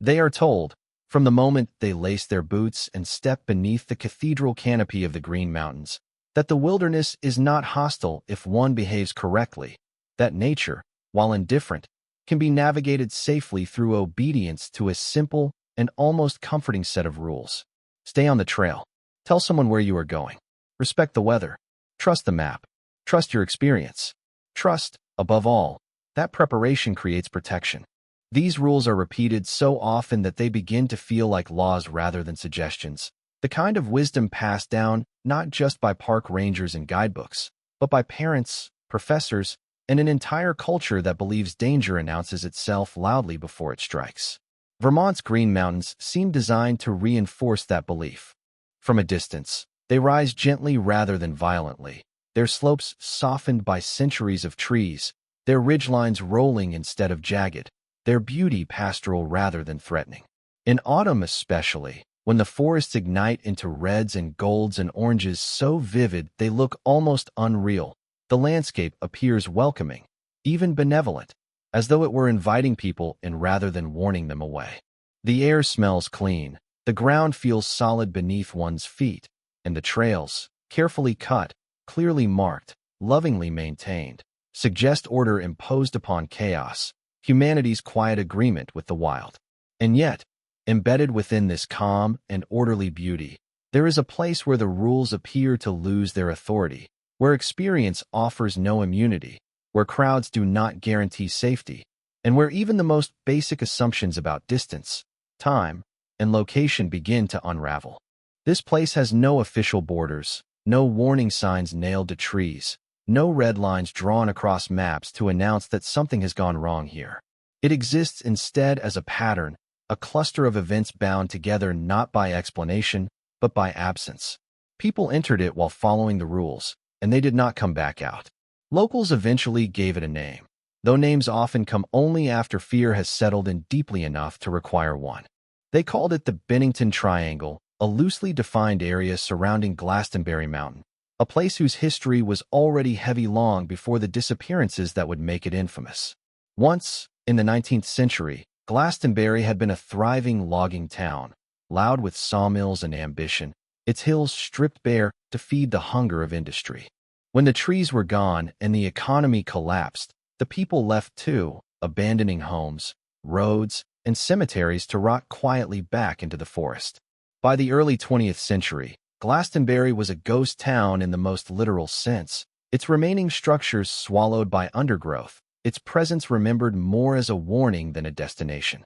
They are told, from the moment they lace their boots and step beneath the cathedral canopy of the Green Mountains, that the wilderness is not hostile if one behaves correctly, that nature, while indifferent, can be navigated safely through obedience to a simple and almost comforting set of rules. Stay on the trail. Tell someone where you are going. Respect the weather. Trust the map. Trust your experience. Trust, above all, that preparation creates protection. These rules are repeated so often that they begin to feel like laws rather than suggestions, the kind of wisdom passed down not just by park rangers and guidebooks, but by parents, professors, and an entire culture that believes danger announces itself loudly before it strikes. Vermont's Green Mountains seem designed to reinforce that belief. From a distance, they rise gently rather than violently, their slopes softened by centuries of trees, their ridgelines rolling instead of jagged, their beauty pastoral rather than threatening. In autumn especially, when the forests ignite into reds and golds and oranges so vivid they look almost unreal, the landscape appears welcoming, even benevolent, as though it were inviting people in rather than warning them away. The air smells clean, the ground feels solid beneath one's feet, and the trails, carefully cut, clearly marked, lovingly maintained, suggest order imposed upon chaos, humanity's quiet agreement with the wild. And yet, embedded within this calm and orderly beauty, there is a place where the rules appear to lose their authority, where experience offers no immunity, where crowds do not guarantee safety, and where even the most basic assumptions about distance, time, and location begin to unravel. This place has no official borders, no warning signs nailed to trees, no red lines drawn across maps to announce that something has gone wrong here. It exists instead as a pattern, a cluster of events bound together not by explanation, but by absence. People entered it while following the rules, and they did not come back out. Locals eventually gave it a name, though names often come only after fear has settled in deeply enough to require one. They called it the Bennington Triangle, a loosely defined area surrounding Glastonbury Mountain, a place whose history was already heavy long before the disappearances that would make it infamous. Once, in the 19th century, Glastonbury had been a thriving logging town, loud with sawmills and ambition, its hills stripped bare to feed the hunger of industry. When the trees were gone and the economy collapsed, the people left too, abandoning homes, roads, and cemeteries to rot quietly back into the forest. By the early 20th century, Glastonbury was a ghost town in the most literal sense, its remaining structures swallowed by undergrowth, its presence remembered more as a warning than a destination.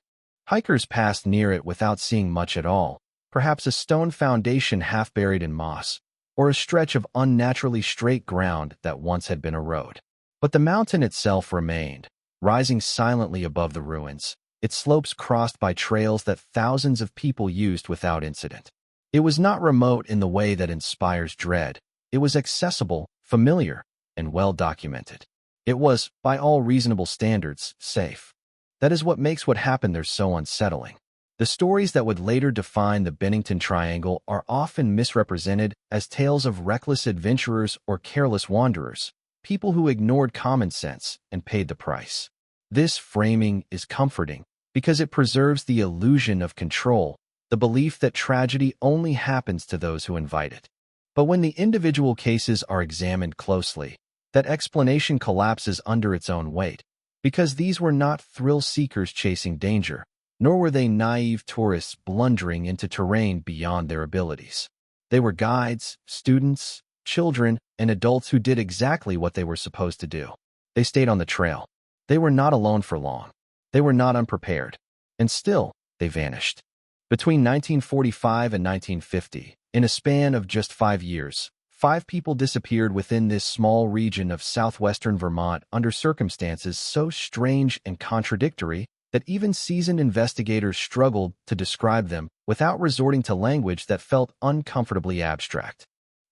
Hikers passed near it without seeing much at all, perhaps a stone foundation half buried in moss, or a stretch of unnaturally straight ground that once had been a road. But the mountain itself remained, rising silently above the ruins, its slopes crossed by trails that thousands of people used without incident. It was not remote in the way that inspires dread. It was accessible, familiar, and well documented. It was, by all reasonable standards, safe. That is what makes what happened there so unsettling. The stories that would later define the Bennington Triangle are often misrepresented as tales of reckless adventurers or careless wanderers, people who ignored common sense and paid the price. This framing is comforting because it preserves the illusion of control, the belief that tragedy only happens to those who invite it. But when the individual cases are examined closely, that explanation collapses under its own weight, because these were not thrill-seekers chasing danger, nor were they naive tourists blundering into terrain beyond their abilities. They were guides, students, children, and adults who did exactly what they were supposed to do. They stayed on the trail. They were not alone for long. They were not unprepared. And still, they vanished. Between 1945 and 1950, in a span of just 5 years, 5 people disappeared within this small region of southwestern Vermont under circumstances so strange and contradictory that even seasoned investigators struggled to describe them without resorting to language that felt uncomfortably abstract.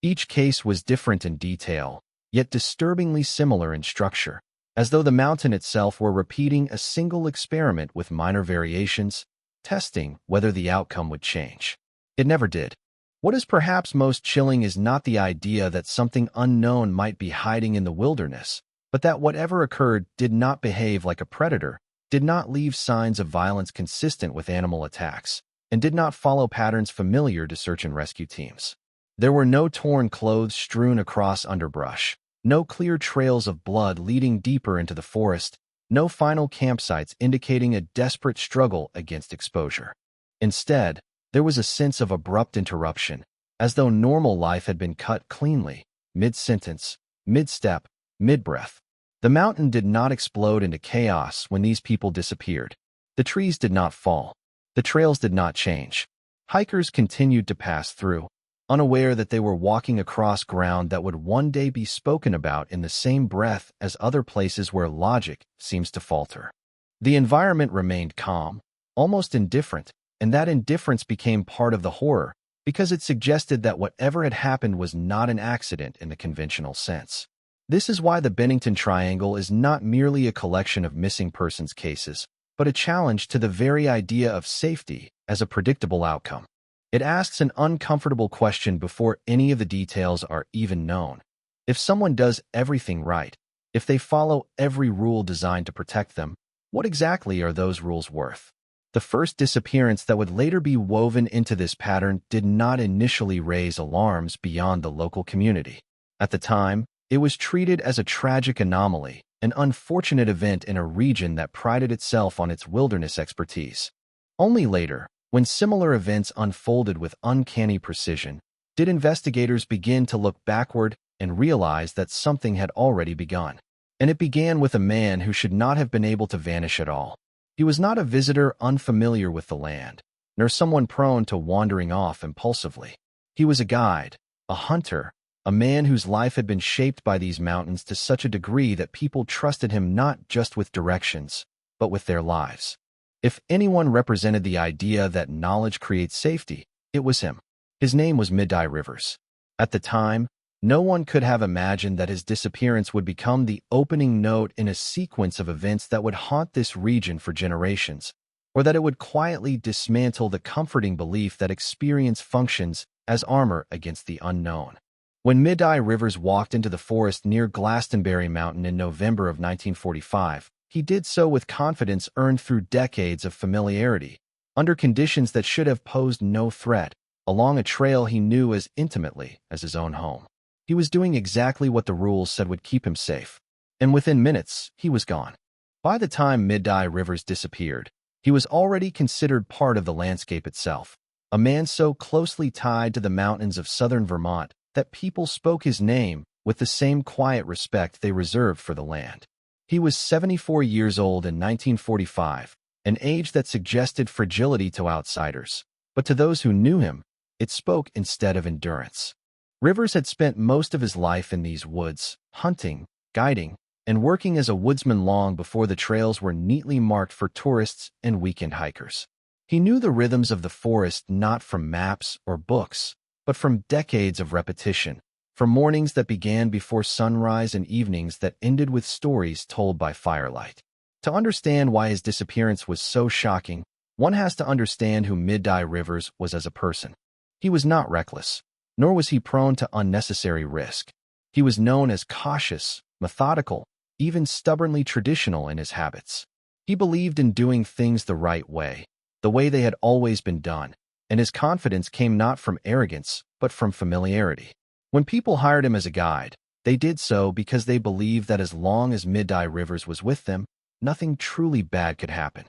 Each case was different in detail, yet disturbingly similar in structure, as though the mountain itself were repeating a single experiment with minor variations, testing whether the outcome would change. It never did. What is perhaps most chilling is not the idea that something unknown might be hiding in the wilderness, but that whatever occurred did not behave like a predator, did not leave signs of violence consistent with animal attacks, and did not follow patterns familiar to search and rescue teams. There were no torn clothes strewn across underbrush, no clear trails of blood leading deeper into the forest, no final campsites indicating a desperate struggle against exposure. Instead, there was a sense of abrupt interruption, as though normal life had been cut cleanly, mid-sentence, mid-step, mid-breath. The mountain did not explode into chaos when these people disappeared. The trees did not fall. The trails did not change. Hikers continued to pass through, unaware that they were walking across ground that would one day be spoken about in the same breath as other places where logic seems to falter. The environment remained calm, almost indifferent, and that indifference became part of the horror because it suggested that whatever had happened was not an accident in the conventional sense. This is why the Bennington Triangle is not merely a collection of missing persons cases, but a challenge to the very idea of safety as a predictable outcome. It asks an uncomfortable question before any of the details are even known. If someone does everything right, if they follow every rule designed to protect them, what exactly are those rules worth? The first disappearance that would later be woven into this pattern did not initially raise alarms beyond the local community. At the time, it was treated as a tragic anomaly, an unfortunate event in a region that prided itself on its wilderness expertise. Only later, when similar events unfolded with uncanny precision, did investigators begin to look backward and realize that something had already begun. And it began with a man who should not have been able to vanish at all. He was not a visitor unfamiliar with the land, nor someone prone to wandering off impulsively. He was a guide, a hunter, a man whose life had been shaped by these mountains to such a degree that people trusted him not just with directions, but with their lives. If anyone represented the idea that knowledge creates safety, it was him. His name was Middie Rivers. At the time, no one could have imagined that his disappearance would become the opening note in a sequence of events that would haunt this region for generations, or that it would quietly dismantle the comforting belief that experience functions as armor against the unknown. When Middie Rivers walked into the forest near Glastonbury Mountain in November of 1945, he did so with confidence earned through decades of familiarity, under conditions that should have posed no threat, along a trail he knew as intimately as his own home. He was doing exactly what the rules said would keep him safe, and within minutes, he was gone. By the time Middie Rivers disappeared, he was already considered part of the landscape itself, a man so closely tied to the mountains of southern Vermont that people spoke his name with the same quiet respect they reserved for the land. He was 74 years old in 1945, an age that suggested fragility to outsiders, but to those who knew him, it spoke instead of endurance. Rivers had spent most of his life in these woods, hunting, guiding, and working as a woodsman long before the trails were neatly marked for tourists and weekend hikers. He knew the rhythms of the forest not from maps or books, but from decades of repetition, from mornings that began before sunrise and evenings that ended with stories told by firelight. To understand why his disappearance was so shocking, one has to understand who Middie Rivers was as a person. He was not reckless, nor was he prone to unnecessary risk. He was known as cautious, methodical, even stubbornly traditional in his habits. He believed in doing things the right way, the way they had always been done, and his confidence came not from arrogance, but from familiarity. When people hired him as a guide, they did so because they believed that as long as Middie Rivers was with them, nothing truly bad could happen.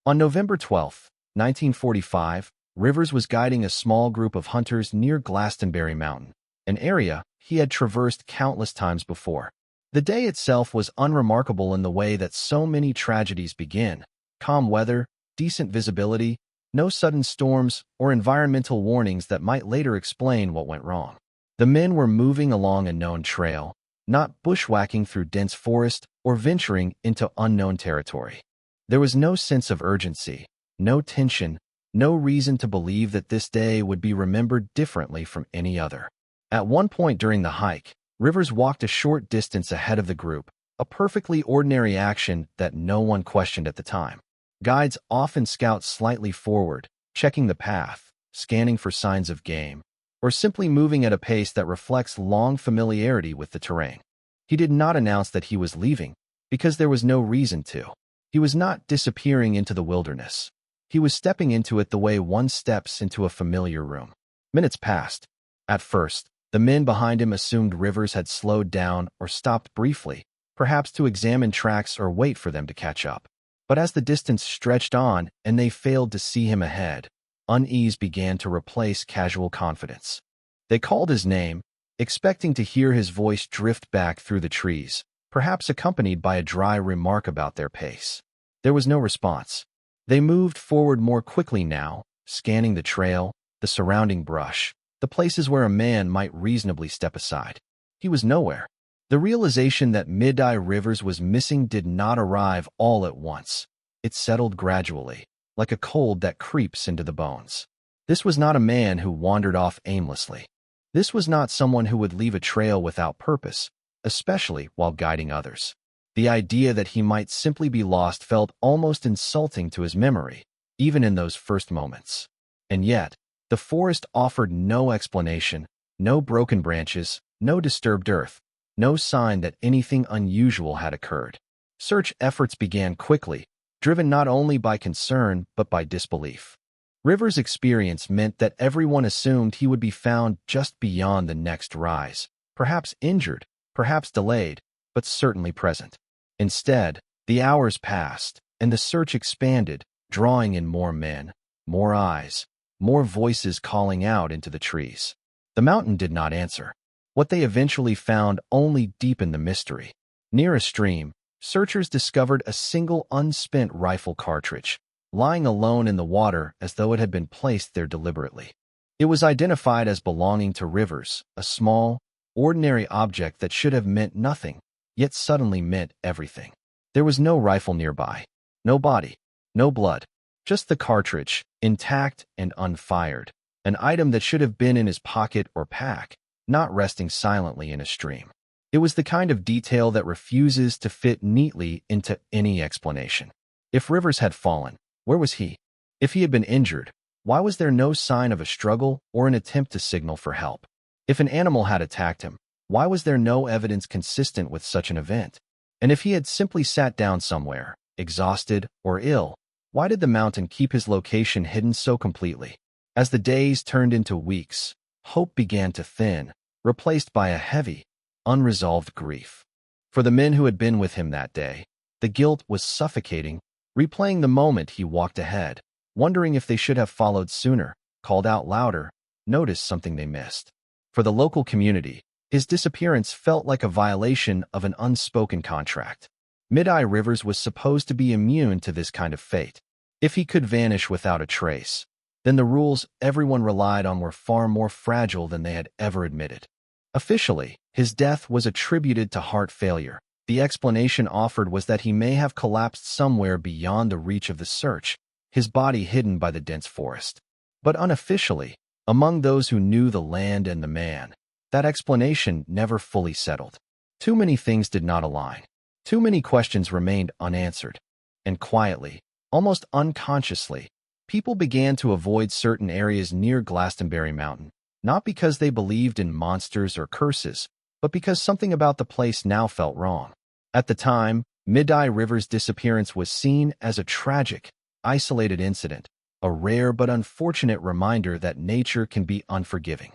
On November 12, 1945, Rivers was guiding a small group of hunters near Glastonbury Mountain, an area he had traversed countless times before. The day itself was unremarkable in the way that so many tragedies begin: calm weather, decent visibility, no sudden storms or environmental warnings that might later explain what went wrong. The men were moving along a known trail, not bushwhacking through dense forest or venturing into unknown territory. There was no sense of urgency, no tension, no reason to believe that this day would be remembered differently from any other. At one point during the hike, Rivers walked a short distance ahead of the group, a perfectly ordinary action that no one questioned at the time. Guides often scout slightly forward, checking the path, scanning for signs of game, or simply moving at a pace that reflects long familiarity with the terrain. He did not announce that he was leaving, because there was no reason to. He was not disappearing into the wilderness. He was stepping into it the way one steps into a familiar room. Minutes passed. At first, the men behind him assumed Rivers had slowed down or stopped briefly, perhaps to examine tracks or wait for them to catch up. But as the distance stretched on and they failed to see him ahead, unease began to replace casual confidence. They called his name, expecting to hear his voice drift back through the trees, perhaps accompanied by a dry remark about their pace. There was no response. They moved forward more quickly now, scanning the trail, the surrounding brush, the places where a man might reasonably step aside. He was nowhere. The realization that Middie Rivers was missing did not arrive all at once. It settled gradually, like a cold that creeps into the bones. This was not a man who wandered off aimlessly. This was not someone who would leave a trail without purpose, especially while guiding others. The idea that he might simply be lost felt almost insulting to his memory, even in those first moments. And yet, the forest offered no explanation, no broken branches, no disturbed earth, no sign that anything unusual had occurred. Search efforts began quickly, driven not only by concern but by disbelief. Rivers' experience meant that everyone assumed he would be found just beyond the next rise, perhaps injured, perhaps delayed, but certainly present. Instead, the hours passed, and the search expanded, drawing in more men, more eyes, more voices calling out into the trees. The mountain did not answer. What they eventually found only deepened the mystery. Near a stream, searchers discovered a single unspent rifle cartridge, lying alone in the water as though it had been placed there deliberately. It was identified as belonging to Rivers, a small, ordinary object that should have meant nothing, yet suddenly meant everything. There was no rifle nearby, no body, no blood, just the cartridge, intact and unfired, an item that should have been in his pocket or pack, not resting silently in a stream. It was the kind of detail that refuses to fit neatly into any explanation. If Rivers had fallen, where was he? If he had been injured, why was there no sign of a struggle or an attempt to signal for help? If an animal had attacked him, why was there no evidence consistent with such an event? And if he had simply sat down somewhere, exhausted or ill, why did the mountain keep his location hidden so completely? As the days turned into weeks, hope began to thin, replaced by a heavy, unresolved grief. For the men who had been with him that day, the guilt was suffocating, replaying the moment he walked ahead, wondering if they should have followed sooner, called out louder, noticed something they missed. For the local community, his disappearance felt like a violation of an unspoken contract. Middie Rivers was supposed to be immune to this kind of fate. If he could vanish without a trace, then the rules everyone relied on were far more fragile than they had ever admitted. Officially, his death was attributed to heart failure. The explanation offered was that he may have collapsed somewhere beyond the reach of the search, his body hidden by the dense forest. But unofficially, among those who knew the land and the man, that explanation never fully settled. Too many things did not align. Too many questions remained unanswered. And quietly, almost unconsciously, people began to avoid certain areas near Glastonbury Mountain, not because they believed in monsters or curses, but because something about the place now felt wrong. At the time, Middie Rivers' disappearance was seen as a tragic, isolated incident, a rare but unfortunate reminder that nature can be unforgiving.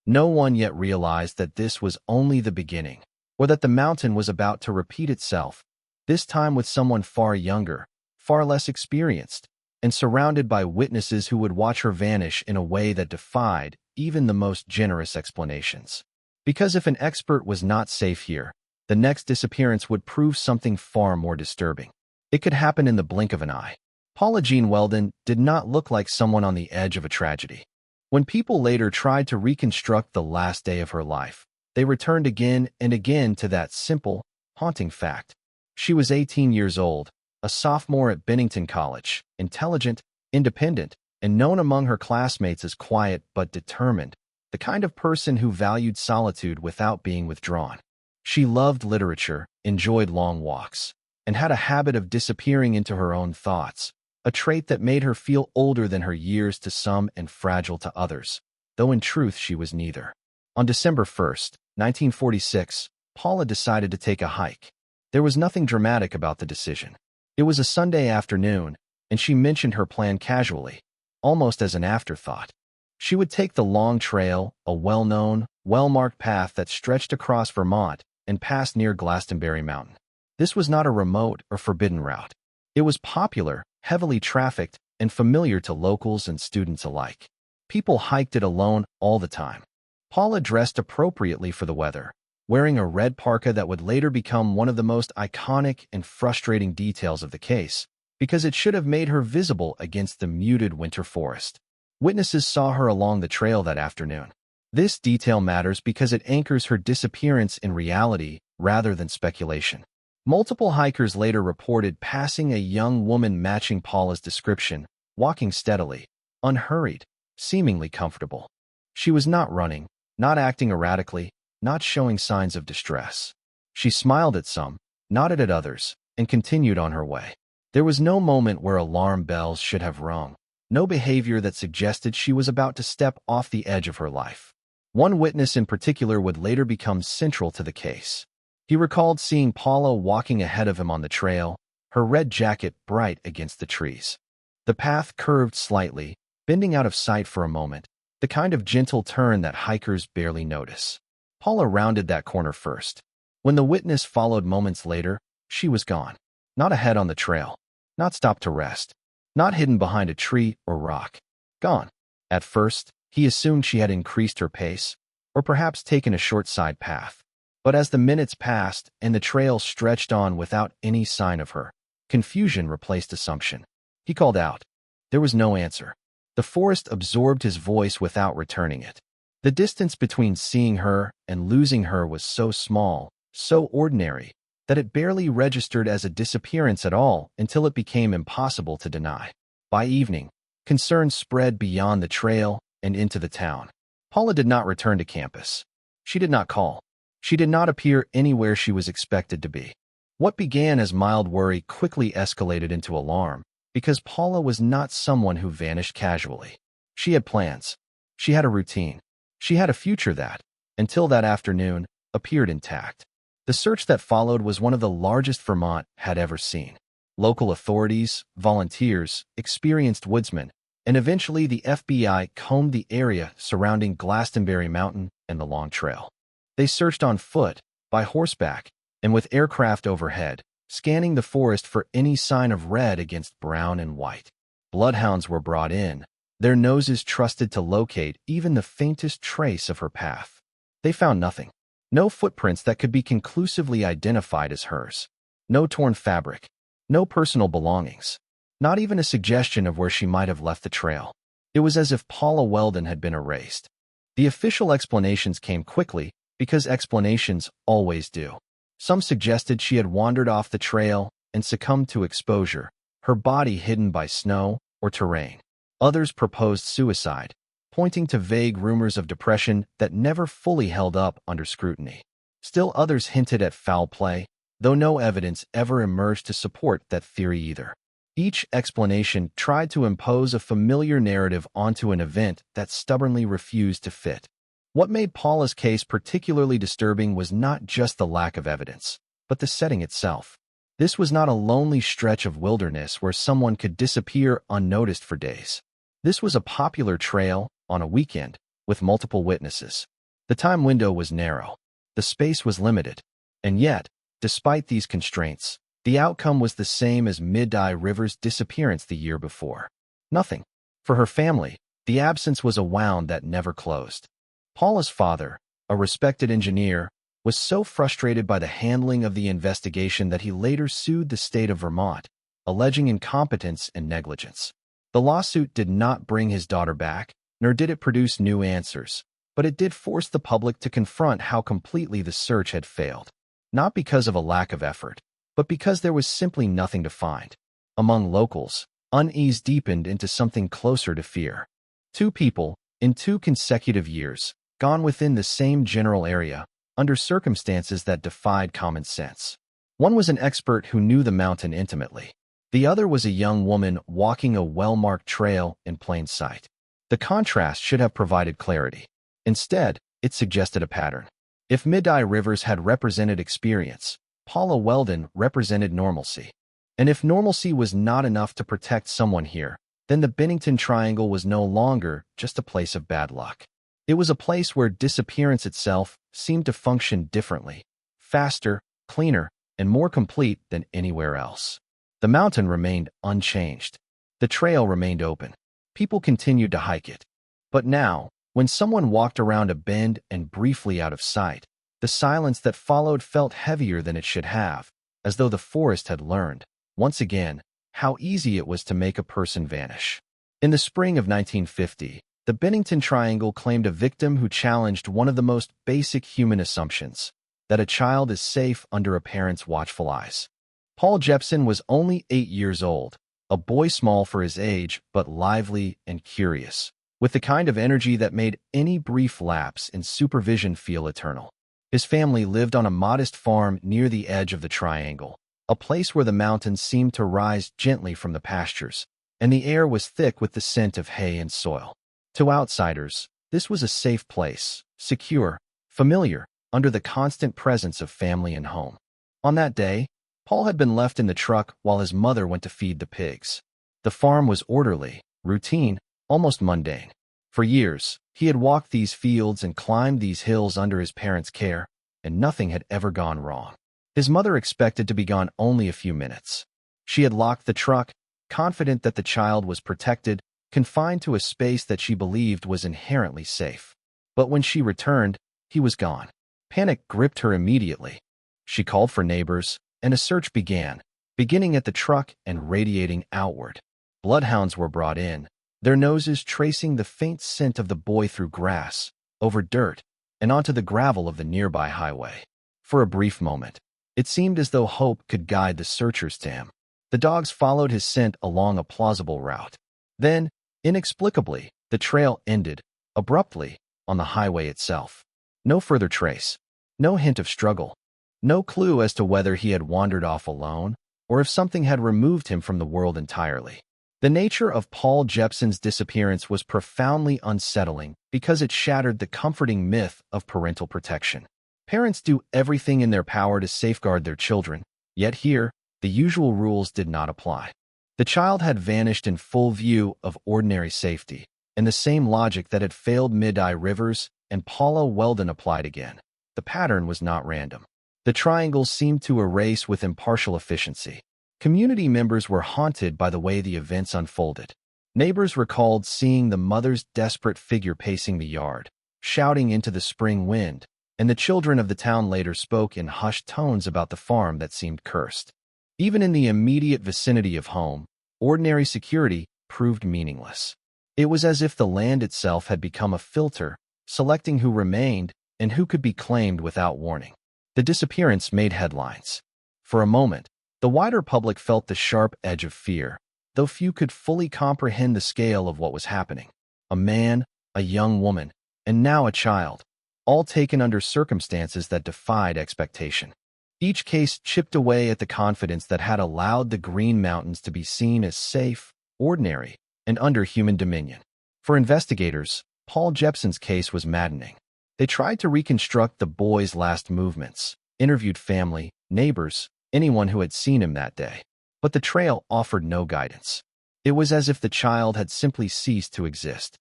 No one yet realized that this was only the beginning, or that the mountain was about to repeat itself, this time with someone far younger, far less experienced, and surrounded by witnesses who would watch her vanish in a way that defied even the most generous explanations. Because if an expert was not safe here, the next disappearance would prove something far more disturbing. It could happen in the blink of an eye. Paula Welden did not look like someone on the edge of a tragedy. When people later tried to reconstruct the last day of her life, they returned again and again to that simple, haunting fact. She was 18 years old, a sophomore at Bennington College, intelligent, independent, and known among her classmates as quiet but determined, the kind of person who valued solitude without being withdrawn. She loved literature, enjoyed long walks, and had a habit of disappearing into her own thoughts, a trait that made her feel older than her years to some and fragile to others, though in truth she was neither. On December 1st, 1946, Paula decided to take a hike. There was nothing dramatic about the decision. It was a Sunday afternoon, and she mentioned her plan casually, almost as an afterthought. She would take the long trail, a well-known, well-marked path that stretched across Vermont and passed near Glastonbury Mountain. This was not a remote or forbidden route. It was popular, heavily trafficked, and familiar to locals and students alike. People hiked it alone all the time. Paula dressed appropriately for the weather, wearing a red parka that would later become one of the most iconic and frustrating details of the case, because it should have made her visible against the muted winter forest. Witnesses saw her along the trail that afternoon. This detail matters because it anchors her disappearance in reality rather than speculation. Multiple hikers later reported passing a young woman matching Paula's description, walking steadily, unhurried, seemingly comfortable. She was not running, not acting erratically, not showing signs of distress. She smiled at some, nodded at others, and continued on her way. There was no moment where alarm bells should have rung, no behavior that suggested she was about to step off the edge of her life. One witness in particular would later become central to the case. He recalled seeing Paula walking ahead of him on the trail, her red jacket bright against the trees. The path curved slightly, bending out of sight for a moment, the kind of gentle turn that hikers barely notice. Paula rounded that corner first. When the witness followed moments later, she was gone. Not ahead on the trail, not stopped to rest, not hidden behind a tree or rock. Gone. At first, he assumed she had increased her pace, or perhaps taken a short side path. But as the minutes passed and the trail stretched on without any sign of her, confusion replaced assumption. He called out. There was no answer. The forest absorbed his voice without returning it. The distance between seeing her and losing her was so small, so ordinary, that it barely registered as a disappearance at all until it became impossible to deny. By evening, concern spread beyond the trail and into the town. Paula did not return to campus. She did not call. She did not appear anywhere she was expected to be. What began as mild worry quickly escalated into alarm, because Paula was not someone who vanished casually. She had plans. She had a routine. She had a future that, until that afternoon, appeared intact. The search that followed was one of the largest Vermont had ever seen. Local authorities, volunteers, experienced woodsmen, and eventually the FBI combed the area surrounding Glastonbury Mountain and the Long Trail. They searched on foot, by horseback, and with aircraft overhead, scanning the forest for any sign of red against brown and white. Bloodhounds were brought in, their noses trusted to locate even the faintest trace of her path. They found nothing. No footprints that could be conclusively identified as hers. No torn fabric. No personal belongings. Not even a suggestion of where she might have left the trail. It was as if Paula Welden had been erased. The official explanations came quickly, because explanations always do. Some suggested she had wandered off the trail and succumbed to exposure, her body hidden by snow or terrain. Others proposed suicide, pointing to vague rumors of depression that never fully held up under scrutiny. Still others hinted at foul play, though no evidence ever emerged to support that theory either. Each explanation tried to impose a familiar narrative onto an event that stubbornly refused to fit. What made Paula's case particularly disturbing was not just the lack of evidence, but the setting itself. This was not a lonely stretch of wilderness where someone could disappear unnoticed for days. This was a popular trail, on a weekend, with multiple witnesses. The time window was narrow. The space was limited. And yet, despite these constraints, the outcome was the same as Middie Rivers' disappearance the year before. Nothing. For her family, the absence was a wound that never closed. Paula's father, a respected engineer, was so frustrated by the handling of the investigation that he later sued the state of Vermont, alleging incompetence and negligence. The lawsuit did not bring his daughter back, nor did it produce new answers, but it did force the public to confront how completely the search had failed. Not because of a lack of effort, but because there was simply nothing to find. Among locals, unease deepened into something closer to fear. Two people, in 2 consecutive years, gone within the same general area, under circumstances that defied common sense. One was an expert who knew the mountain intimately. The other was a young woman walking a well-marked trail in plain sight. The contrast should have provided clarity. Instead, it suggested a pattern. If Middie Rivers had represented experience, Paula Welden represented normalcy. And if normalcy was not enough to protect someone here, then the Bennington Triangle was no longer just a place of bad luck. It was a place where disappearance itself seemed to function differently, faster, cleaner, and more complete than anywhere else. The mountain remained unchanged. The trail remained open. People continued to hike it. But now, when someone walked around a bend and briefly out of sight, the silence that followed felt heavier than it should have, as though the forest had learned, once again, how easy it was to make a person vanish. In the spring of 1950, the Bennington Triangle claimed a victim who challenged one of the most basic human assumptions, that a child is safe under a parent's watchful eyes. Paul Jepson was only 8 years old, a boy small for his age but lively and curious, with the kind of energy that made any brief lapse in supervision feel eternal. His family lived on a modest farm near the edge of the triangle, a place where the mountains seemed to rise gently from the pastures, and the air was thick with the scent of hay and soil. To outsiders, this was a safe place, secure, familiar, under the constant presence of family and home. On that day, Paul had been left in the truck while his mother went to feed the pigs. The farm was orderly, routine, almost mundane. For years, he had walked these fields and climbed these hills under his parents' care, and nothing had ever gone wrong. His mother expected to be gone only a few minutes. She had locked the truck, confident that the child was protected, confined to a space that she believed was inherently safe. But when she returned, he was gone. Panic gripped her immediately. She called for neighbors, and a search began, beginning at the truck and radiating outward. Bloodhounds were brought in, their noses tracing the faint scent of the boy through grass, over dirt, and onto the gravel of the nearby highway. For a brief moment, it seemed as though hope could guide the searchers to him. The dogs followed his scent along a plausible route. Then, inexplicably, the trail ended, abruptly, on the highway itself. No further trace, no hint of struggle, no clue as to whether he had wandered off alone, or if something had removed him from the world entirely. The nature of Paul Jepson's disappearance was profoundly unsettling because it shattered the comforting myth of parental protection. Parents do everything in their power to safeguard their children, yet here, the usual rules did not apply. The child had vanished in full view of ordinary safety, and the same logic that had failed Middie Rivers and Paula Welden applied again. The pattern was not random. The triangles seemed to erase with impartial efficiency. Community members were haunted by the way the events unfolded. Neighbors recalled seeing the mother's desperate figure pacing the yard, shouting into the spring wind, and the children of the town later spoke in hushed tones about the farm that seemed cursed. Even in the immediate vicinity of home, ordinary security proved meaningless. It was as if the land itself had become a filter, selecting who remained and who could be claimed without warning. The disappearance made headlines. For a moment, the wider public felt the sharp edge of fear, though few could fully comprehend the scale of what was happening. A man, a young woman, and now a child, all taken under circumstances that defied expectation. Each case chipped away at the confidence that had allowed the Green Mountains to be seen as safe, ordinary, and under human dominion. For investigators, Paul Jepson's case was maddening. They tried to reconstruct the boy's last movements, interviewed family, neighbors, anyone who had seen him that day. But the trail offered no guidance. It was as if the child had simply ceased to exist.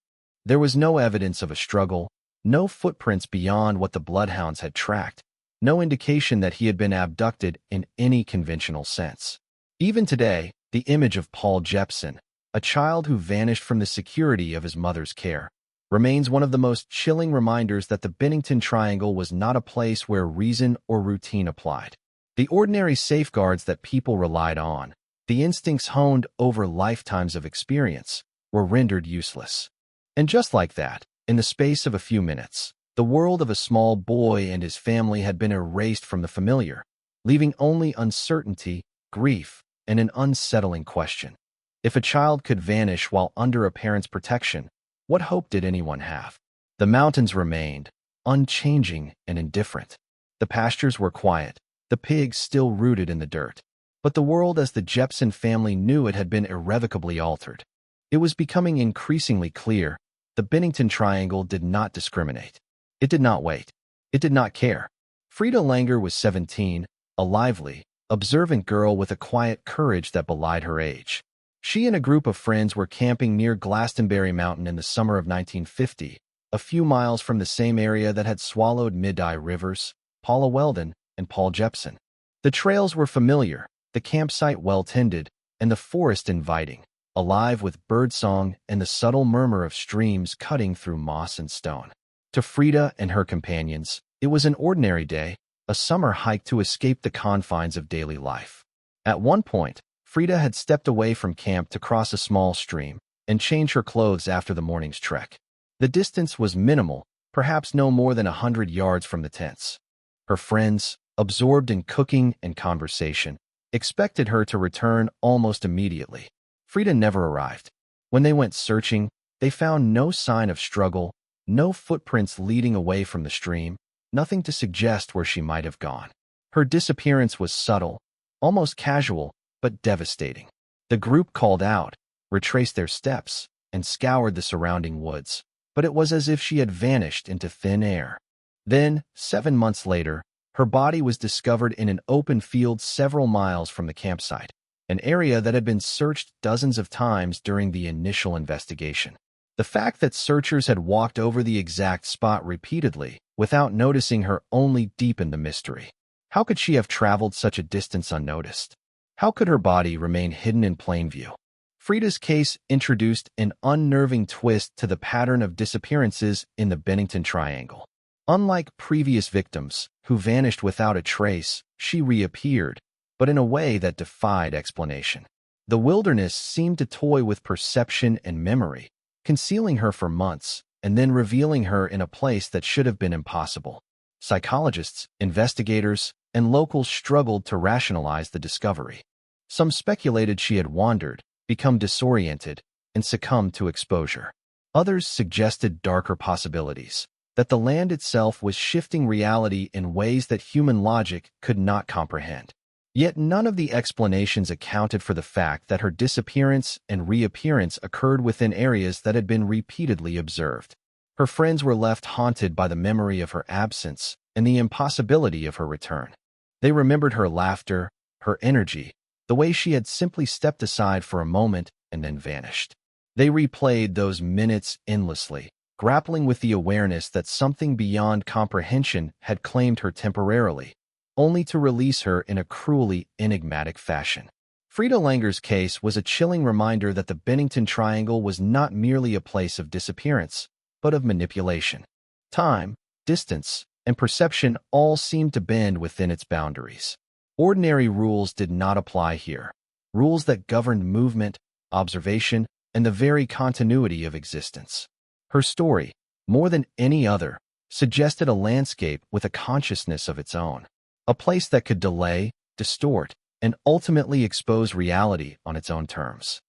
There was no evidence of a struggle, no footprints beyond what the bloodhounds had tracked, no indication that he had been abducted in any conventional sense. Even today, the image of Paul Jepson, a child who vanished from the security of his mother's care, remains one of the most chilling reminders that the Bennington Triangle was not a place where reason or routine applied. The ordinary safeguards that people relied on, the instincts honed over lifetimes of experience, were rendered useless. And just like that, in the space of a few minutes, the world of a small boy and his family had been erased from the familiar, leaving only uncertainty, grief, and an unsettling question. If a child could vanish while under a parent's protection, what hope did anyone have? The mountains remained, unchanging and indifferent. The pastures were quiet, the pigs still rooted in the dirt. But the world as the Jepson family knew it had been irrevocably altered. It was becoming increasingly clear. The Bennington Triangle did not discriminate. It did not wait. It did not care. Frieda was 17, a lively, observant girl with a quiet courage that belied her age. She and a group of friends were camping near Glastonbury Mountain in the summer of 1950, a few miles from the same area that had swallowed Middie Rivers, Paula Welden, and Paul Jepson. The trails were familiar, the campsite well-tended, and the forest inviting, alive with birdsong and the subtle murmur of streams cutting through moss and stone. To Frieda and her companions, it was an ordinary day, a summer hike to escape the confines of daily life. At one point, Frieda had stepped away from camp to cross a small stream and change her clothes after the morning's trek. The distance was minimal, perhaps no more than 100 yards from the tents. Her friends, absorbed in cooking and conversation, expected her to return almost immediately. Frieda never arrived. When they went searching, they found no sign of struggle, no footprints leading away from the stream, nothing to suggest where she might have gone. Her disappearance was subtle, almost casual, but devastating. The group called out, retraced their steps, and scoured the surrounding woods, but it was as if she had vanished into thin air. Then, 7 months later, her body was discovered in an open field several miles from the campsite, an area that had been searched dozens of times during the initial investigation. The fact that searchers had walked over the exact spot repeatedly without noticing her only deepened the mystery. How could she have traveled such a distance unnoticed? How could her body remain hidden in plain view? Frieda's case introduced an unnerving twist to the pattern of disappearances in the Bennington Triangle. Unlike previous victims, who vanished without a trace, she reappeared, but in a way that defied explanation. The wilderness seemed to toy with perception and memory, concealing her for months and then revealing her in a place that should have been impossible. Psychologists, investigators, and locals struggled to rationalize the discovery. Some speculated she had wandered, become disoriented, and succumbed to exposure. Others suggested darker possibilities, that the land itself was shifting reality in ways that human logic could not comprehend. Yet none of the explanations accounted for the fact that her disappearance and reappearance occurred within areas that had been repeatedly observed. Her friends were left haunted by the memory of her absence and the impossibility of her return. They remembered her laughter, her energy, the way she had simply stepped aside for a moment and then vanished. They replayed those minutes endlessly, grappling with the awareness that something beyond comprehension had claimed her temporarily, only to release her in a cruelly enigmatic fashion. Frieda Langer's case was a chilling reminder that the Bennington Triangle was not merely a place of disappearance, but of manipulation. Time, distance, and perception all seemed to bend within its boundaries. Ordinary rules did not apply here, rules that governed movement, observation, and the very continuity of existence. Her story, more than any other, suggested a landscape with a consciousness of its own, a place that could delay, distort, and ultimately expose reality on its own terms.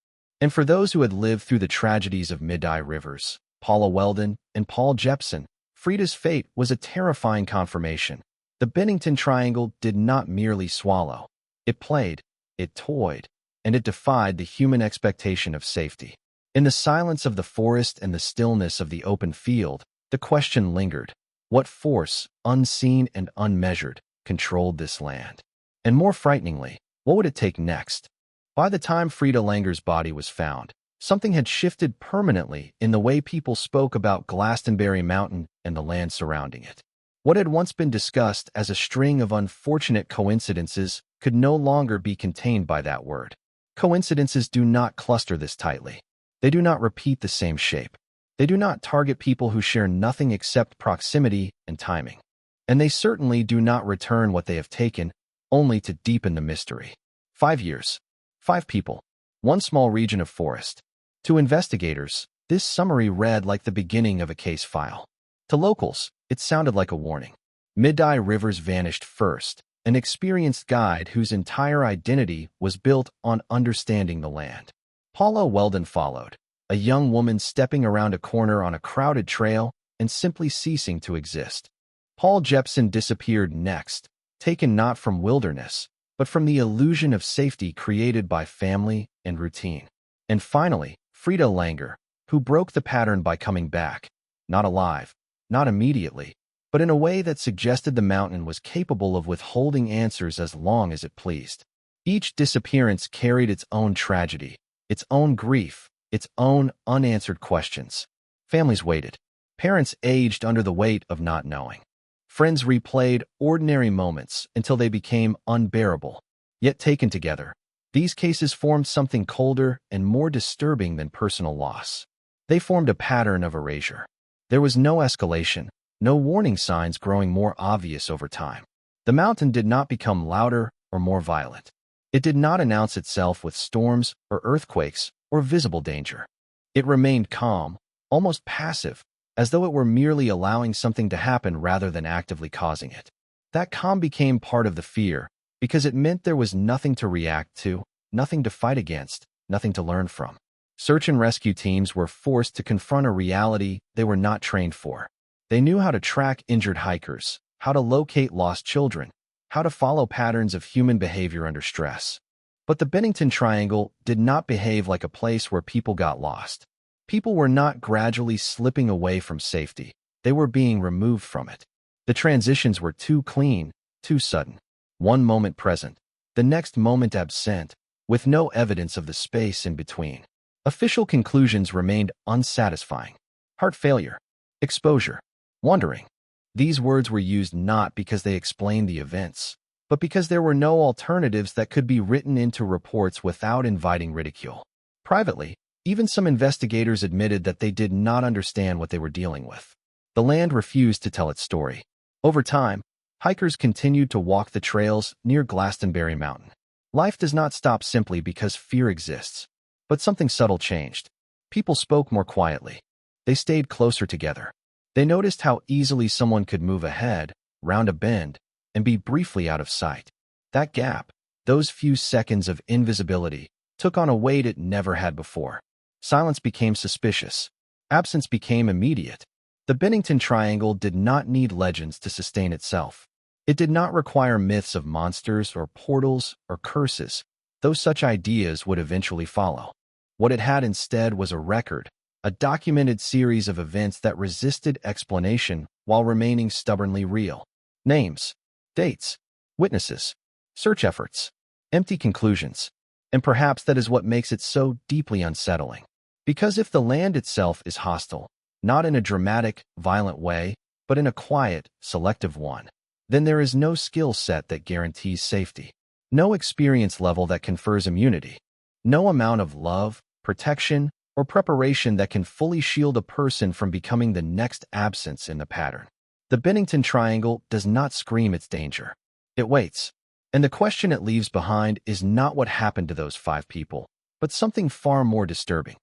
And for those who had lived through the tragedies of Middie Rivers, Paula Welden, and Paul Jepson, Frieda's fate was a terrifying confirmation. The Bennington Triangle did not merely swallow. It played, it toyed, and it defied the human expectation of safety. In the silence of the forest and the stillness of the open field, the question lingered: what force, unseen and unmeasured, controlled this land? And more frighteningly, what would it take next? By the time Frieda Langer's body was found, something had shifted permanently in the way people spoke about Glastonbury Mountain and the land surrounding it. What had once been discussed as a string of unfortunate coincidences could no longer be contained by that word. Coincidences do not cluster this tightly. They do not repeat the same shape. They do not target people who share nothing except proximity and timing. And they certainly do not return what they have taken, only to deepen the mystery. 5 years. 5 people. 1 small region of forest. To investigators, this summary read like the beginning of a case file. To locals, it sounded like a warning. Middie Rivers vanished first, an experienced guide whose entire identity was built on understanding the land. Paula Welden followed, a young woman stepping around a corner on a crowded trail and simply ceasing to exist. Paul Jepson disappeared next, taken not from wilderness, but from the illusion of safety created by family and routine. And finally, Frieda Langer, who broke the pattern by coming back, not alive, not immediately, but in a way that suggested the mountain was capable of withholding answers as long as it pleased. Each disappearance carried its own tragedy, its own grief, its own unanswered questions. Families waited. Parents aged under the weight of not knowing. Friends replayed ordinary moments until they became unbearable. Yet taken together, these cases formed something colder and more disturbing than personal loss. They formed a pattern of erasure. There was no escalation, no warning signs growing more obvious over time. The mountain did not become louder or more violent. It did not announce itself with storms or earthquakes or visible danger. It remained calm, almost passive, as though it were merely allowing something to happen rather than actively causing it. That calm became part of the fear, because it meant there was nothing to react to, nothing to fight against, nothing to learn from. Search and rescue teams were forced to confront a reality they were not trained for. They knew how to track injured hikers, how to locate lost children, how to follow patterns of human behavior under stress. But the Bennington Triangle did not behave like a place where people got lost. People were not gradually slipping away from safety. They were being removed from it. The transitions were too clean, too sudden. One moment present, the next moment absent, with no evidence of the space in between. Official conclusions remained unsatisfying. Heart failure, exposure, wandering. These words were used not because they explained the events, but because there were no alternatives that could be written into reports without inviting ridicule. Privately, even some investigators admitted that they did not understand what they were dealing with. The land refused to tell its story. Over time, hikers continued to walk the trails near Glastonbury Mountain. Life does not stop simply because fear exists. But something subtle changed. People spoke more quietly. They stayed closer together. They noticed how easily someone could move ahead, round a bend, and be briefly out of sight. That gap, those few seconds of invisibility, took on a weight it never had before. Silence became suspicious. Absence became immediate. The Bennington Triangle did not need legends to sustain itself. It did not require myths of monsters or portals or curses, though such ideas would eventually follow. What it had instead was a record, a documented series of events that resisted explanation while remaining stubbornly real. Names, dates, witnesses, search efforts, empty conclusions. And perhaps that is what makes it so deeply unsettling. Because if the land itself is hostile, not in a dramatic, violent way, but in a quiet, selective one, then there is no skill set that guarantees safety. No experience level that confers immunity. No amount of love, protection, or preparation that can fully shield a person from becoming the next absence in the pattern. The Bennington Triangle does not scream its danger. It waits. And the question it leaves behind is not what happened to those 5 people, but something far more disturbing.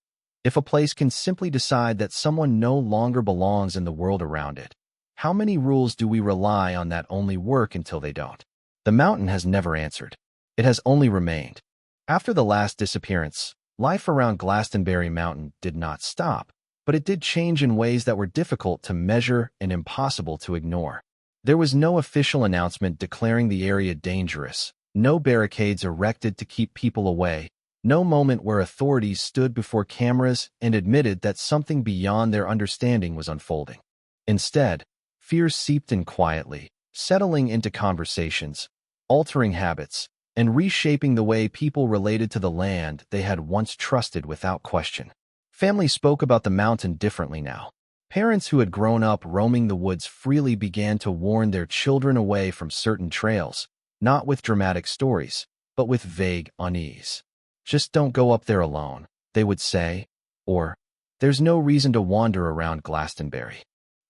If a place can simply decide that someone no longer belongs in the world around it, how many rules do we rely on that only work until they don't? The mountain has never answered. It has only remained. After the last disappearance, life around Glastonbury Mountain did not stop, but it did change in ways that were difficult to measure and impossible to ignore. There was no official announcement declaring the area dangerous, no barricades erected to keep people away, no moment where authorities stood before cameras and admitted that something beyond their understanding was unfolding. Instead, fears seeped in quietly, settling into conversations, altering habits, and reshaping the way people related to the land they had once trusted without question. Families spoke about the mountain differently now. Parents who had grown up roaming the woods freely began to warn their children away from certain trails, not with dramatic stories, but with vague unease. "Just don't go up there alone," they would say, or, "There's no reason to wander around Glastonbury."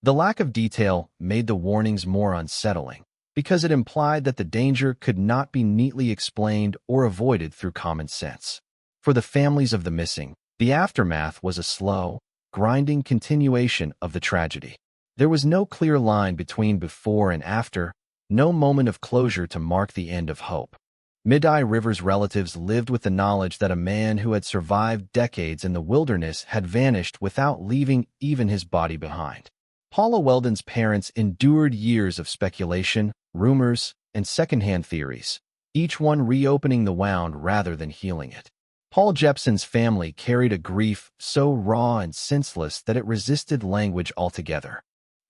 The lack of detail made the warnings more unsettling, because it implied that the danger could not be neatly explained or avoided through common sense. For the families of the missing, the aftermath was a slow, grinding continuation of the tragedy. There was no clear line between before and after, no moment of closure to mark the end of hope. Middie Rivers' relatives lived with the knowledge that a man who had survived decades in the wilderness had vanished without leaving even his body behind. Paula Welden's parents endured years of speculation, rumors, and secondhand theories, each one reopening the wound rather than healing it. Paul Jepson's family carried a grief so raw and senseless that it resisted language altogether.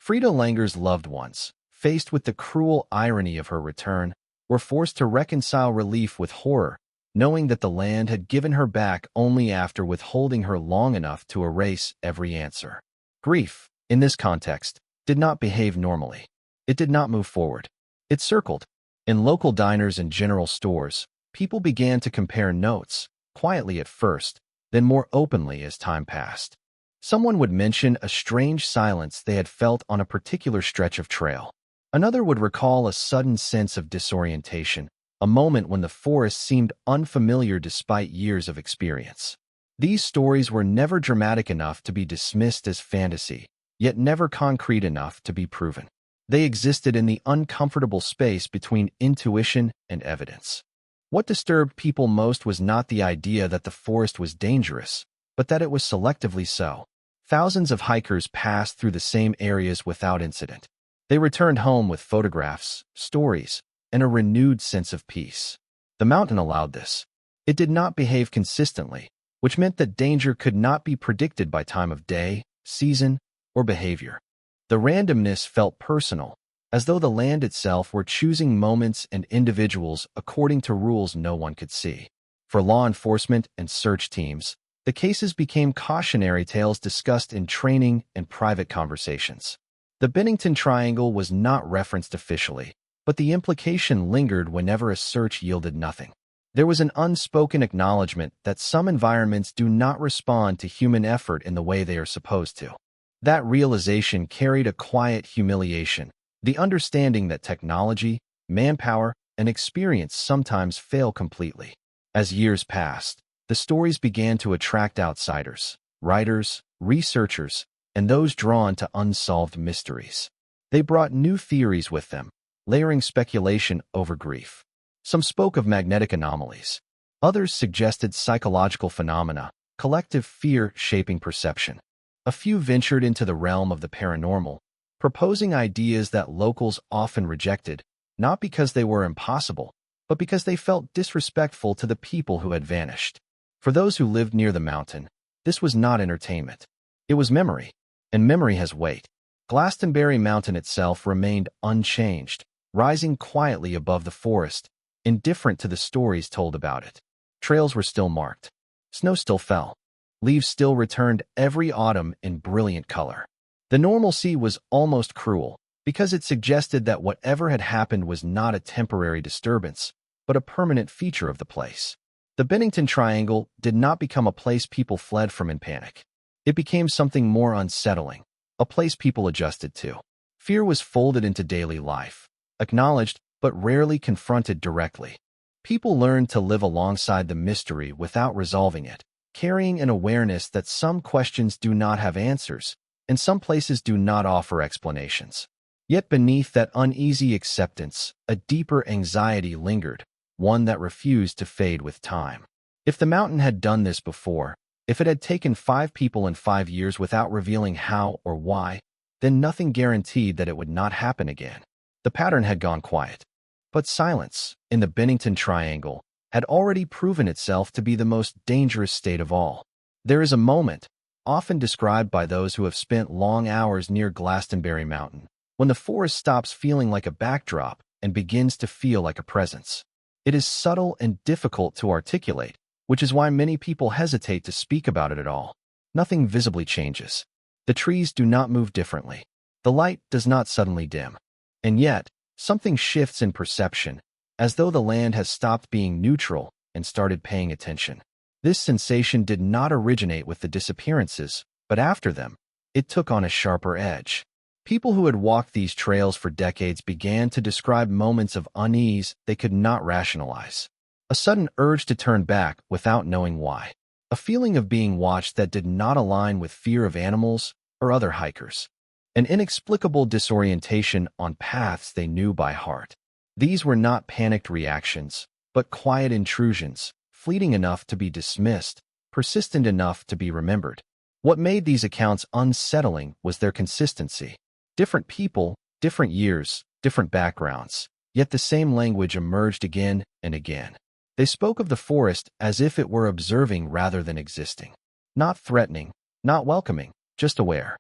Frieda Langer's loved ones, faced with the cruel irony of her return, were forced to reconcile relief with horror, knowing that the land had given her back only after withholding her long enough to erase every answer. Grief, in this context, did not behave normally. It did not move forward. It circled. In local diners and general stores, people began to compare notes, quietly at first, then more openly as time passed. Someone would mention a strange silence they had felt on a particular stretch of trail. Another would recall a sudden sense of disorientation, a moment when the forest seemed unfamiliar despite years of experience. These stories were never dramatic enough to be dismissed as fantasy, yet never concrete enough to be proven. They existed in the uncomfortable space between intuition and evidence. What disturbed people most was not the idea that the forest was dangerous, but that it was selectively so. Thousands of hikers passed through the same areas without incident. They returned home with photographs, stories, and a renewed sense of peace. The mountain allowed this. It did not behave consistently, which meant that danger could not be predicted by time of day, season, or behavior. The randomness felt personal, as though the land itself were choosing moments and individuals according to rules no one could see. For law enforcement and search teams, the cases became cautionary tales discussed in training and private conversations. The Bennington Triangle was not referenced officially, but the implication lingered whenever a search yielded nothing. There was an unspoken acknowledgement that some environments do not respond to human effort in the way they are supposed to. That realization carried a quiet humiliation, the understanding that technology, manpower, and experience sometimes fail completely. As years passed, the stories began to attract outsiders, writers, researchers, and those drawn to unsolved mysteries. They brought new theories with them, layering speculation over grief. Some spoke of magnetic anomalies. Others suggested psychological phenomena, collective fear shaping perception. A few ventured into the realm of the paranormal, proposing ideas that locals often rejected, not because they were impossible, but because they felt disrespectful to the people who had vanished. For those who lived near the mountain, this was not entertainment. It was memory, and memory has weight. Glastonbury Mountain itself remained unchanged, rising quietly above the forest, indifferent to the stories told about it. Trails were still marked. Snow still fell. Leaves still returned every autumn in brilliant color. The normalcy was almost cruel, because it suggested that whatever had happened was not a temporary disturbance, but a permanent feature of the place. The Bennington Triangle did not become a place people fled from in panic. It became something more unsettling, a place people adjusted to. Fear was folded into daily life, acknowledged but rarely confronted directly. People learned to live alongside the mystery without resolving it, carrying an awareness that some questions do not have answers, and some places do not offer explanations. Yet beneath that uneasy acceptance, a deeper anxiety lingered, one that refused to fade with time. If the mountain had done this before, if it had taken 5 people in 5 years without revealing how or why, then nothing guaranteed that it would not happen again. The pattern had gone quiet. But silence, in the Bennington Triangle, had already proven itself to be the most dangerous state of all. There is a moment, often described by those who have spent long hours near Glastonbury Mountain, when the forest stops feeling like a backdrop and begins to feel like a presence. It is subtle and difficult to articulate, which is why many people hesitate to speak about it at all. Nothing visibly changes. The trees do not move differently. The light does not suddenly dim. And yet, something shifts in perception, as though the land has stopped being neutral and started paying attention. This sensation did not originate with the disappearances, but after them, it took on a sharper edge. People who had walked these trails for decades began to describe moments of unease they could not rationalize. A sudden urge to turn back without knowing why. A feeling of being watched that did not align with fear of animals or other hikers. An inexplicable disorientation on paths they knew by heart. These were not panicked reactions, but quiet intrusions, fleeting enough to be dismissed, persistent enough to be remembered. What made these accounts unsettling was their consistency. Different people, different years, different backgrounds, yet the same language emerged again and again. They spoke of the forest as if it were observing rather than existing. Not threatening, not welcoming, just aware.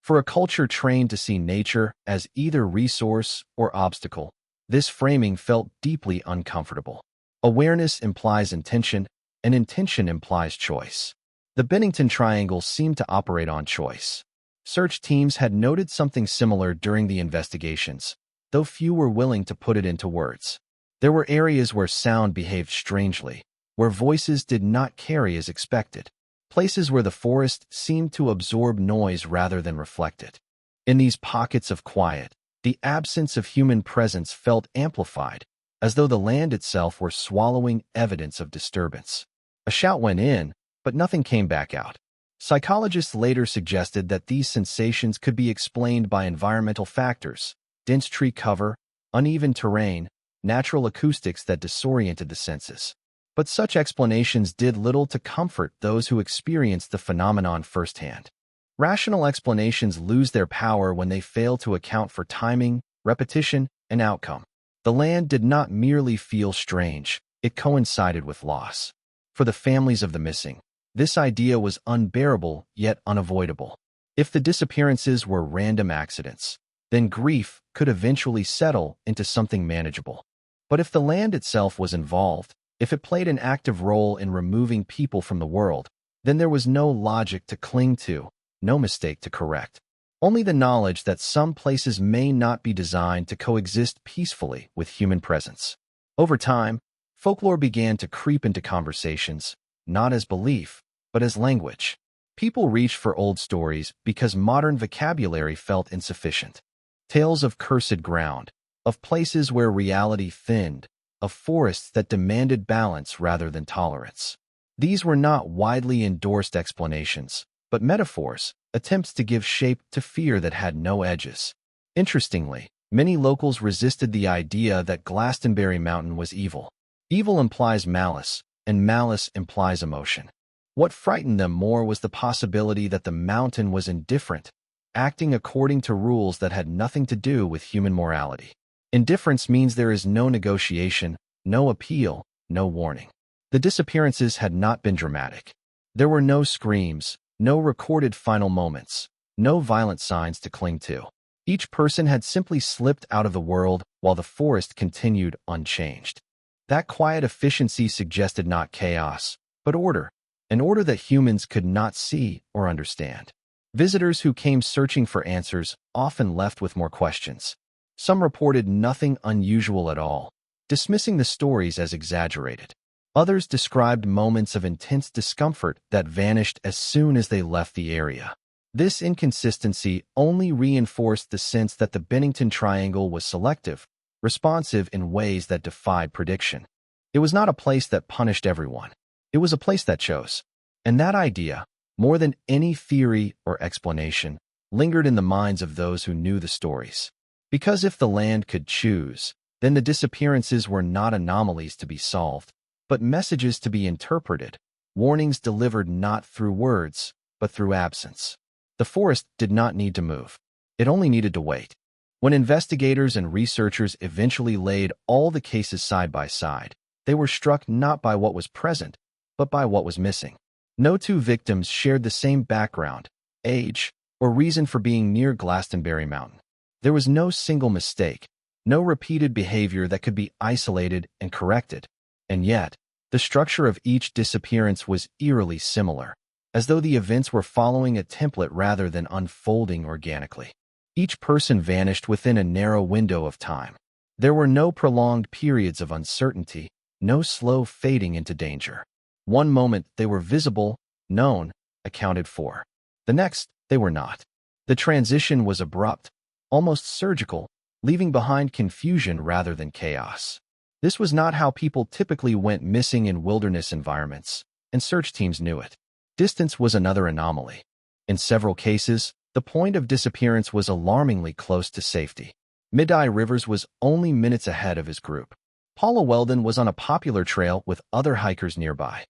For a culture trained to see nature as either resource or obstacle, this framing felt deeply uncomfortable. Awareness implies intention, and intention implies choice. The Bennington Triangle seemed to operate on choice. Search teams had noted something similar during the investigations, though few were willing to put it into words. There were areas where sound behaved strangely, where voices did not carry as expected, places where the forest seemed to absorb noise rather than reflect it. In these pockets of quiet, the absence of human presence felt amplified, as though the land itself were swallowing evidence of disturbance. A shout went in, but nothing came back out. Psychologists later suggested that these sensations could be explained by environmental factors: dense tree cover, uneven terrain, natural acoustics that disoriented the senses. But such explanations did little to comfort those who experienced the phenomenon firsthand. Rational explanations lose their power when they fail to account for timing, repetition, and outcome. The land did not merely feel strange, it coincided with loss. For the families of the missing, this idea was unbearable yet unavoidable. If the disappearances were random accidents, then grief could eventually settle into something manageable. But if the land itself was involved, if it played an active role in removing people from the world, then there was no logic to cling to, no mistake to correct. Only the knowledge that some places may not be designed to coexist peacefully with human presence. Over time, folklore began to creep into conversations, not as belief, but as language. People reached for old stories because modern vocabulary felt insufficient. Tales of cursed ground, of places where reality thinned, of forests that demanded balance rather than tolerance. These were not widely endorsed explanations, but metaphors, attempts to give shape to fear that had no edges. Interestingly, many locals resisted the idea that Glastonbury Mountain was evil. Evil implies malice, and malice implies emotion. What frightened them more was the possibility that the mountain was indifferent, acting according to rules that had nothing to do with human morality. Indifference means there is no negotiation, no appeal, no warning. The disappearances had not been dramatic. There were no screams, no recorded final moments, no violent signs to cling to. Each person had simply slipped out of the world while the forest continued unchanged. That quiet efficiency suggested not chaos, but order, an order that humans could not see or understand. Visitors who came searching for answers often left with more questions. Some reported nothing unusual at all, dismissing the stories as exaggerated. Others described moments of intense discomfort that vanished as soon as they left the area. This inconsistency only reinforced the sense that the Bennington Triangle was selective, responsive in ways that defied prediction. It was not a place that punished everyone. It was a place that chose. And that idea, more than any theory or explanation, lingered in the minds of those who knew the stories. Because if the land could choose, then the disappearances were not anomalies to be solved, but messages to be interpreted, warnings delivered not through words, but through absence. The forest did not need to move. It only needed to wait. When investigators and researchers eventually laid all the cases side by side, they were struck not by what was present, but by what was missing. No two victims shared the same background, age, or reason for being near Glastonbury Mountain. There was no single mistake, no repeated behavior that could be isolated and corrected. And yet, the structure of each disappearance was eerily similar, as though the events were following a template rather than unfolding organically. Each person vanished within a narrow window of time. There were no prolonged periods of uncertainty, no slow fading into danger. One moment they were visible, known, accounted for. The next, they were not. The transition was abrupt, almost surgical, leaving behind confusion rather than chaos. This was not how people typically went missing in wilderness environments, and search teams knew it. Distance was another anomaly. In several cases, the point of disappearance was alarmingly close to safety. Middie Rivers was only minutes ahead of his group. Paula Welden was on a popular trail with other hikers nearby.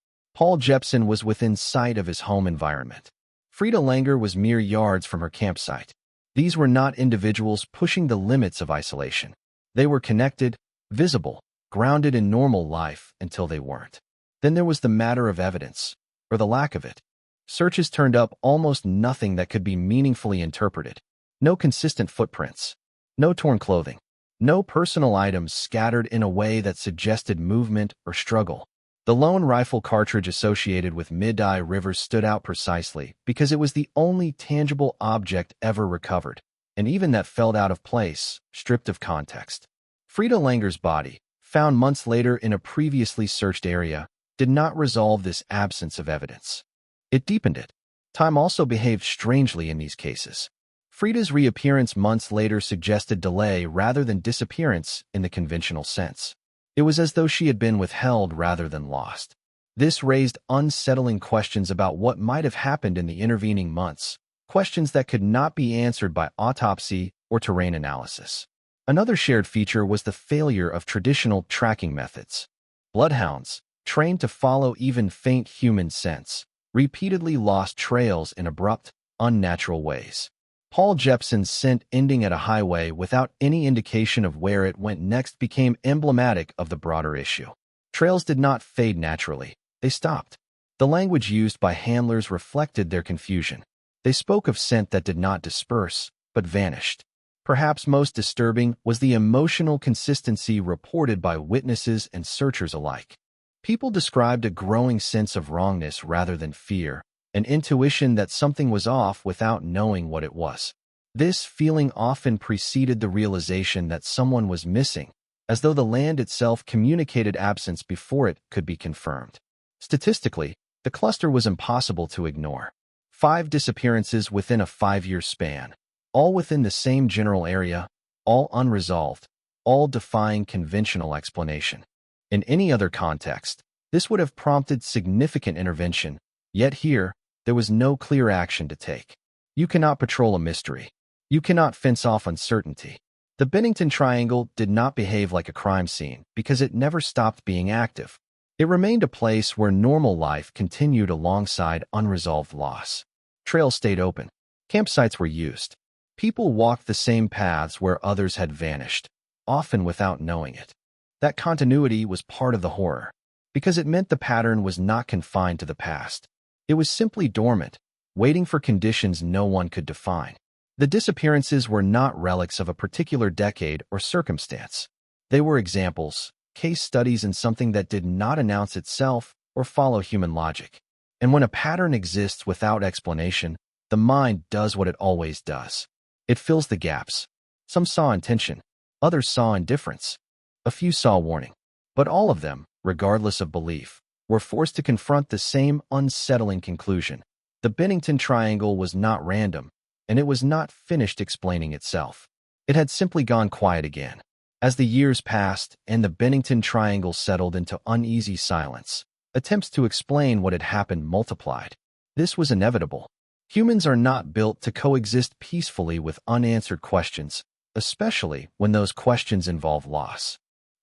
Jepson was within sight of his home environment. Frieda was mere yards from her campsite. These were not individuals pushing the limits of isolation. They were connected, visible, grounded in normal life until they weren't. Then there was the matter of evidence, or the lack of it. Searches turned up almost nothing that could be meaningfully interpreted. No consistent footprints. No torn clothing. No personal items scattered in a way that suggested movement or struggle. The lone rifle cartridge associated with Middie Rivers stood out precisely because it was the only tangible object ever recovered, and even that felt out of place, stripped of context. Frieda Langer's body, found months later in a previously searched area, did not resolve this absence of evidence. It deepened it. Time also behaved strangely in these cases. Frieda's reappearance months later suggested delay rather than disappearance in the conventional sense. It was as though she had been withheld rather than lost. This raised unsettling questions about what might have happened in the intervening months, questions that could not be answered by autopsy or terrain analysis. Another shared feature was the failure of traditional tracking methods. Bloodhounds, trained to follow even faint human scents, repeatedly lost trails in abrupt, unnatural ways. Paul Jepson's scent ending at a highway without any indication of where it went next became emblematic of the broader issue. Trails did not fade naturally. They stopped. The language used by handlers reflected their confusion. They spoke of scent that did not disperse, but vanished. Perhaps most disturbing was the emotional consistency reported by witnesses and searchers alike. People described a growing sense of wrongness rather than fear, an intuition that something was off without knowing what it was. This feeling often preceded the realization that someone was missing, as though the land itself communicated absence before it could be confirmed. Statistically, the cluster was impossible to ignore. 5 disappearances within a 5-year span, all within the same general area, all unresolved, all defying conventional explanation. In any other context, this would have prompted significant intervention, yet here, there was no clear action to take. You cannot patrol a mystery. You cannot fence off uncertainty. The Bennington Triangle did not behave like a crime scene because it never stopped being active. It remained a place where normal life continued alongside unresolved loss. Trails stayed open. Campsites were used. People walked the same paths where others had vanished, often without knowing it. That continuity was part of the horror, because it meant the pattern was not confined to the past. It was simply dormant, waiting for conditions no one could define. The disappearances were not relics of a particular decade or circumstance. They were examples, case studies in something that did not announce itself or follow human logic. And when a pattern exists without explanation, the mind does what it always does. It fills the gaps. Some saw intention. Others saw indifference. A few saw warning. But all of them, regardless of belief, were forced to confront the same unsettling conclusion. The Bennington Triangle was not random, and it was not finished explaining itself. It had simply gone quiet again. As the years passed and the Bennington Triangle settled into uneasy silence, attempts to explain what had happened multiplied. This was inevitable. Humans are not built to coexist peacefully with unanswered questions, especially when those questions involve loss.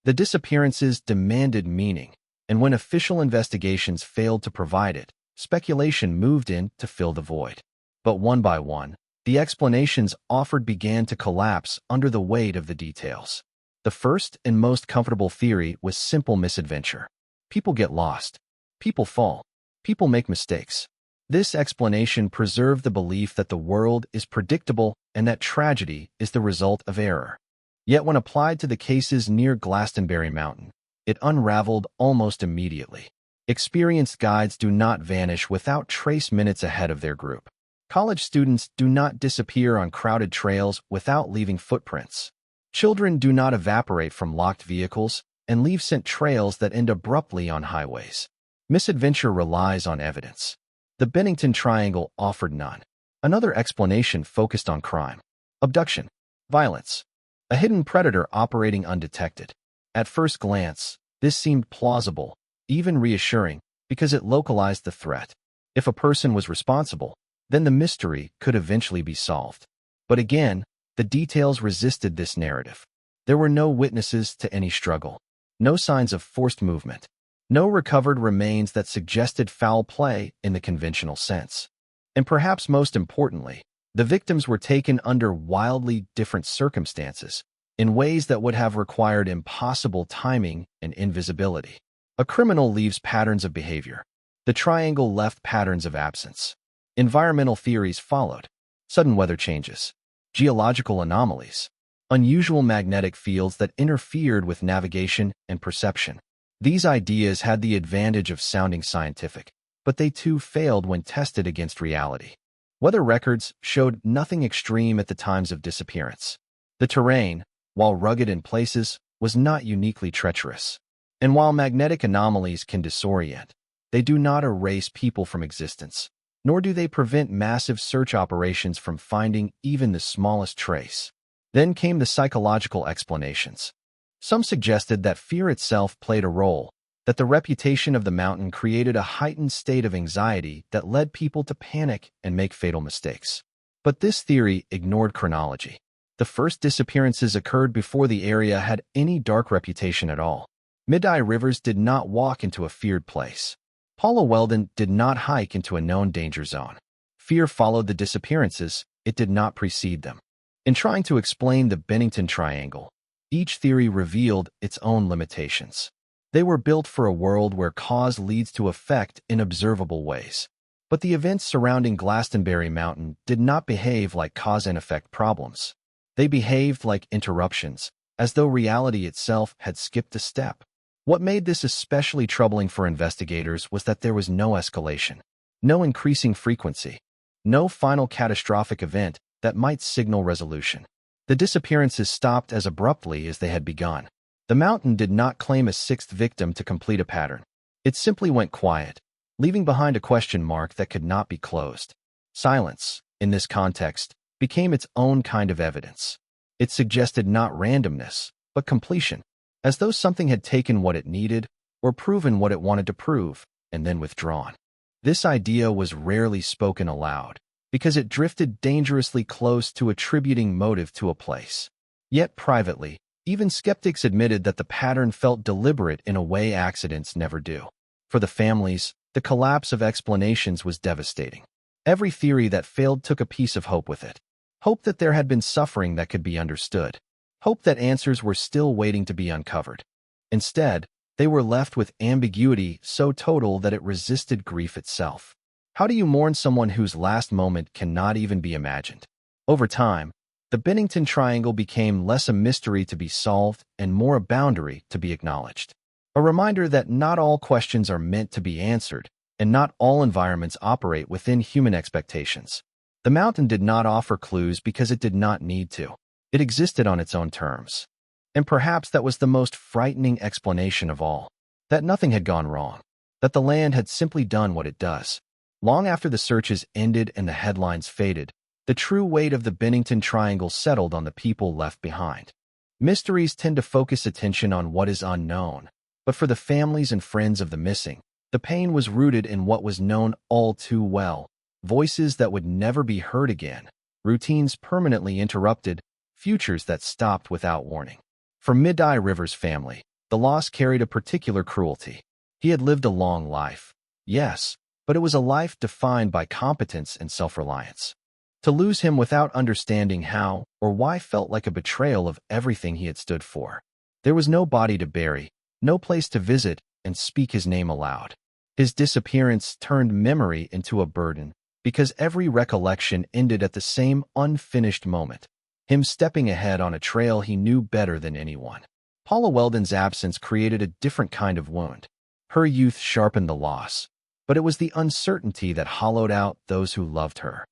The disappearances demanded meaning, and when official investigations failed to provide it, speculation moved in to fill the void. But one by one, the explanations offered began to collapse under the weight of the details. The first and most comfortable theory was simple misadventure. People get lost. People fall. People make mistakes. This explanation preserved the belief that the world is predictable and that tragedy is the result of error. Yet when applied to the cases near Glastonbury Mountain, it unraveled almost immediately. Experienced guides do not vanish without trace minutes ahead of their group. College students do not disappear on crowded trails without leaving footprints. Children do not evaporate from locked vehicles and leave scent trails that end abruptly on highways. Misadventure relies on evidence. The Bennington Triangle offered none. Another explanation focused on crime. Abduction. Violence. A hidden predator operating undetected. At first glance, this seemed plausible, even reassuring, because it localized the threat. If a person was responsible, then the mystery could eventually be solved. But again, the details resisted this narrative. There were no witnesses to any struggle. No signs of forced movement. No recovered remains that suggested foul play in the conventional sense. And perhaps most importantly, the victims were taken under wildly different circumstances, in ways that would have required impossible timing and invisibility. A criminal leaves patterns of behavior. The triangle left patterns of absence. Environmental theories followed. Sudden weather changes, geological anomalies, unusual magnetic fields that interfered with navigation and perception. These ideas had the advantage of sounding scientific, but they too failed when tested against reality. Weather records showed nothing extreme at the times of disappearance. The terrain, while rugged in places, was not uniquely treacherous. And while magnetic anomalies can disorient, they do not erase people from existence, nor do they prevent massive search operations from finding even the smallest trace. Then came the psychological explanations. Some suggested that fear itself played a role, that the reputation of the mountain created a heightened state of anxiety that led people to panic and make fatal mistakes. But this theory ignored chronology. The first disappearances occurred before the area had any dark reputation at all. Middie Rivers did not walk into a feared place. Paula Welden did not hike into a known danger zone. Fear followed the disappearances, it did not precede them. In trying to explain the Bennington Triangle, each theory revealed its own limitations. They were built for a world where cause leads to effect in observable ways. But the events surrounding Glastonbury Mountain did not behave like cause and effect problems. They behaved like interruptions, as though reality itself had skipped a step. What made this especially troubling for investigators was that there was no escalation, no increasing frequency, no final catastrophic event that might signal resolution. The disappearances stopped as abruptly as they had begun. The mountain did not claim a sixth victim to complete a pattern. It simply went quiet, leaving behind a question mark that could not be closed. Silence, in this context, became its own kind of evidence. It suggested not randomness, but completion, as though something had taken what it needed, or proven what it wanted to prove, and then withdrawn. This idea was rarely spoken aloud, because it drifted dangerously close to attributing motive to a place. Yet privately, even skeptics admitted that the pattern felt deliberate in a way accidents never do. For the families, the collapse of explanations was devastating. Every theory that failed took a piece of hope with it. Hope that there had been suffering that could be understood. Hope that answers were still waiting to be uncovered. Instead, they were left with ambiguity so total that it resisted grief itself. How do you mourn someone whose last moment cannot even be imagined? Over time, the Bennington Triangle became less a mystery to be solved and more a boundary to be acknowledged. A reminder that not all questions are meant to be answered, and not all environments operate within human expectations. The mountain did not offer clues because it did not need to. It existed on its own terms. And perhaps that was the most frightening explanation of all. That nothing had gone wrong. That the land had simply done what it does. Long after the searches ended and the headlines faded, the true weight of the Bennington Triangle settled on the people left behind. Mysteries tend to focus attention on what is unknown, but for the families and friends of the missing, the pain was rooted in what was known all too well. Voices that would never be heard again, routines permanently interrupted, futures that stopped without warning. For Middie Rivers' family, the loss carried a particular cruelty. He had lived a long life, yes, but it was a life defined by competence and self-reliance. To lose him without understanding how or why felt like a betrayal of everything he had stood for. There was no body to bury, no place to visit and speak his name aloud. His disappearance turned memory into a burden, because every recollection ended at the same unfinished moment, him stepping ahead on a trail he knew better than anyone. Paula Welden's absence created a different kind of wound. Her youth sharpened the loss, but it was the uncertainty that hollowed out those who loved her.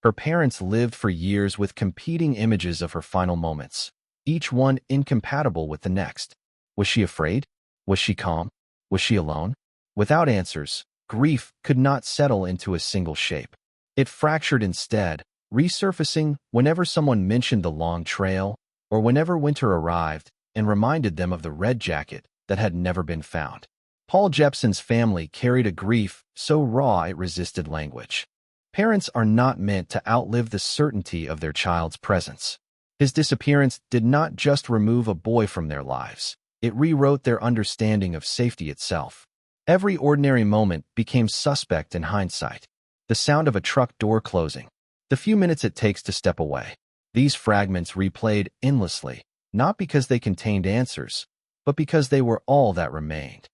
Her parents lived for years with competing images of her final moments, each one incompatible with the next. Was she afraid? Was she calm? Was she alone? Without answers, grief could not settle into a single shape. It fractured instead, resurfacing whenever someone mentioned the long trail or whenever winter arrived and reminded them of the red jacket that had never been found. Paul Jepson's family carried a grief so raw it resisted language. Parents are not meant to outlive the certainty of their child's presence. His disappearance did not just remove a boy from their lives. It rewrote their understanding of safety itself. Every ordinary moment became suspect in hindsight. The sound of a truck door closing, the few minutes it takes to step away. These fragments replayed endlessly, not because they contained answers, but because they were all that remained.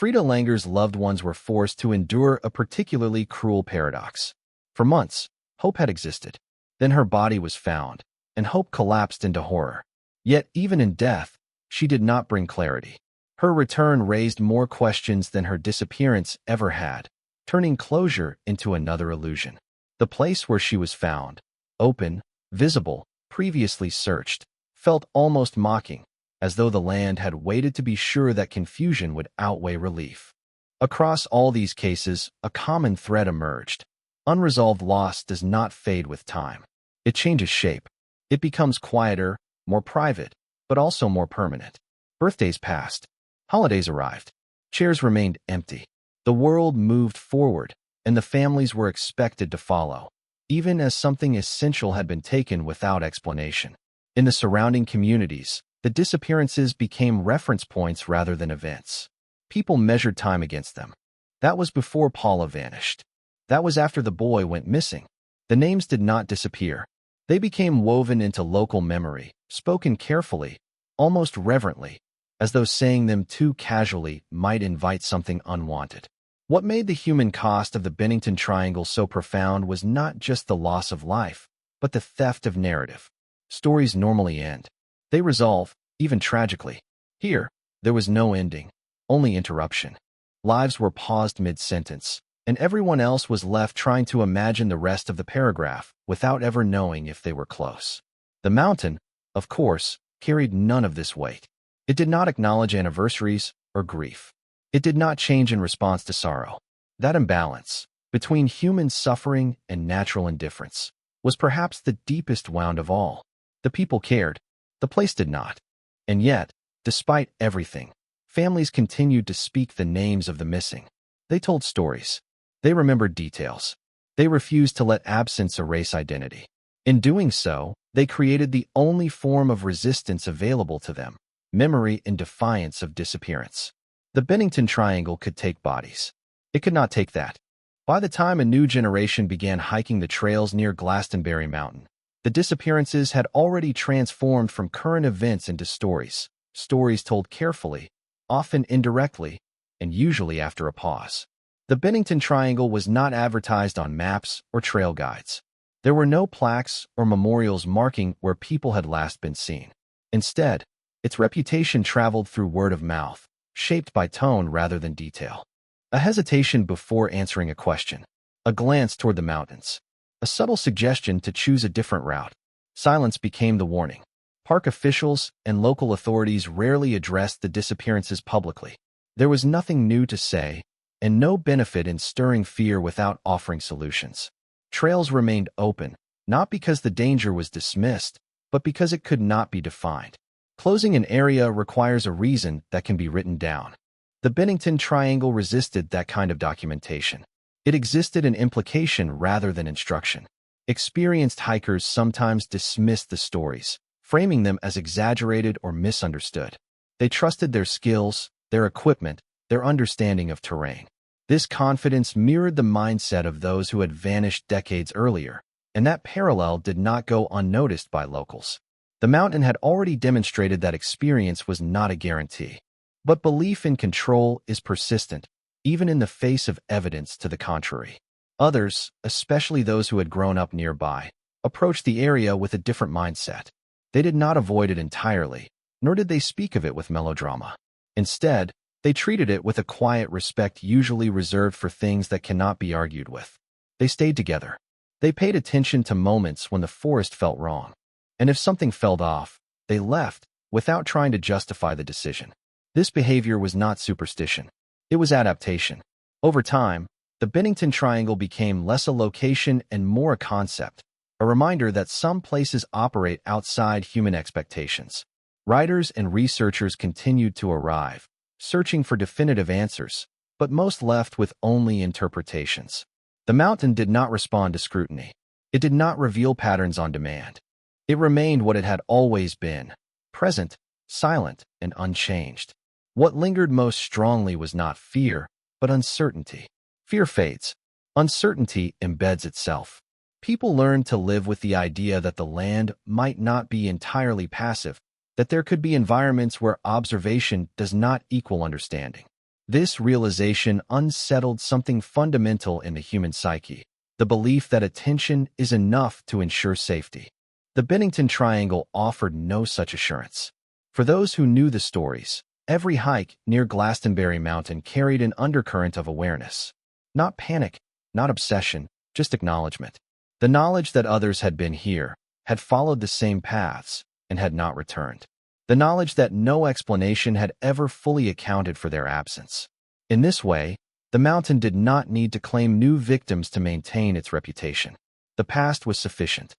Frieda Langer's loved ones were forced to endure a particularly cruel paradox. For months, hope had existed. Then her body was found, and hope collapsed into horror. Yet, even in death, she did not bring clarity. Her return raised more questions than her disappearance ever had, turning closure into another illusion. The place where she was found, open, visible, previously searched, felt almost mocking, as though the land had waited to be sure that confusion would outweigh relief. Across all these cases, a common thread emerged. Unresolved loss does not fade with time. It changes shape. It becomes quieter, more private, but also more permanent. Birthdays passed. Holidays arrived. Chairs remained empty. The world moved forward, and the families were expected to follow, even as something essential had been taken without explanation. In the surrounding communities, the disappearances became reference points rather than events. People measured time against them. That was before Paula vanished. That was after the boy went missing. The names did not disappear. They became woven into local memory, spoken carefully, almost reverently, as though saying them too casually might invite something unwanted. What made the human cost of the Bennington Triangle so profound was not just the loss of life, but the theft of narrative. Stories normally end. They resolve, even tragically. Here, there was no ending, only interruption. Lives were paused mid-sentence, and everyone else was left trying to imagine the rest of the paragraph without ever knowing if they were close. The mountain, of course, carried none of this weight. It did not acknowledge anniversaries or grief. It did not change in response to sorrow. That imbalance, between human suffering and natural indifference, was perhaps the deepest wound of all. The people cared. The place did not. And yet, despite everything, families continued to speak the names of the missing. They told stories. They remembered details. They refused to let absence erase identity. In doing so, they created the only form of resistance available to them, memory in defiance of disappearance. The Bennington Triangle could take bodies. It could not take that. By the time a new generation began hiking the trails near Glastonbury Mountain, the disappearances had already transformed from current events into stories, stories told carefully, often indirectly, and usually after a pause. The Bennington Triangle was not advertised on maps or trail guides. There were no plaques or memorials marking where people had last been seen. Instead, its reputation traveled through word of mouth, shaped by tone rather than detail. A hesitation before answering a question, a glance toward the mountains, a subtle suggestion to choose a different route. Silence became the warning. Park officials and local authorities rarely addressed the disappearances publicly. There was nothing new to say, and no benefit in stirring fear without offering solutions. Trails remained open, not because the danger was dismissed, but because it could not be defined. Closing an area requires a reason that can be written down. The Bennington Triangle resisted that kind of documentation. It existed in implication rather than instruction. Experienced hikers sometimes dismissed the stories, framing them as exaggerated or misunderstood. They trusted their skills, their equipment, their understanding of terrain. This confidence mirrored the mindset of those who had vanished decades earlier, and that parallel did not go unnoticed by locals. The mountain had already demonstrated that experience was not a guarantee. But belief in control is persistent, even in the face of evidence to the contrary. Others, especially those who had grown up nearby, approached the area with a different mindset. They did not avoid it entirely, nor did they speak of it with melodrama. Instead, they treated it with a quiet respect usually reserved for things that cannot be argued with. They stayed together. They paid attention to moments when the forest felt wrong. And if something felt off, they left, without trying to justify the decision. This behavior was not superstition. It was adaptation. Over time, the Bennington Triangle became less a location and more a concept, a reminder that some places operate outside human expectations. Writers and researchers continued to arrive, searching for definitive answers, but most left with only interpretations. The mountain did not respond to scrutiny. It did not reveal patterns on demand. It remained what it had always been, present, silent, and unchanged. What lingered most strongly was not fear, but uncertainty. Fear fades. Uncertainty embeds itself. People learned to live with the idea that the land might not be entirely passive, that there could be environments where observation does not equal understanding. This realization unsettled something fundamental in the human psyche, the belief that attention is enough to ensure safety. The Bennington Triangle offered no such assurance. For those who knew the stories, every hike near Glastonbury Mountain carried an undercurrent of awareness. Not panic, not obsession, just acknowledgement. The knowledge that others had been here, had followed the same paths, and had not returned. The knowledge that no explanation had ever fully accounted for their absence. In this way, the mountain did not need to claim new victims to maintain its reputation. The past was sufficient.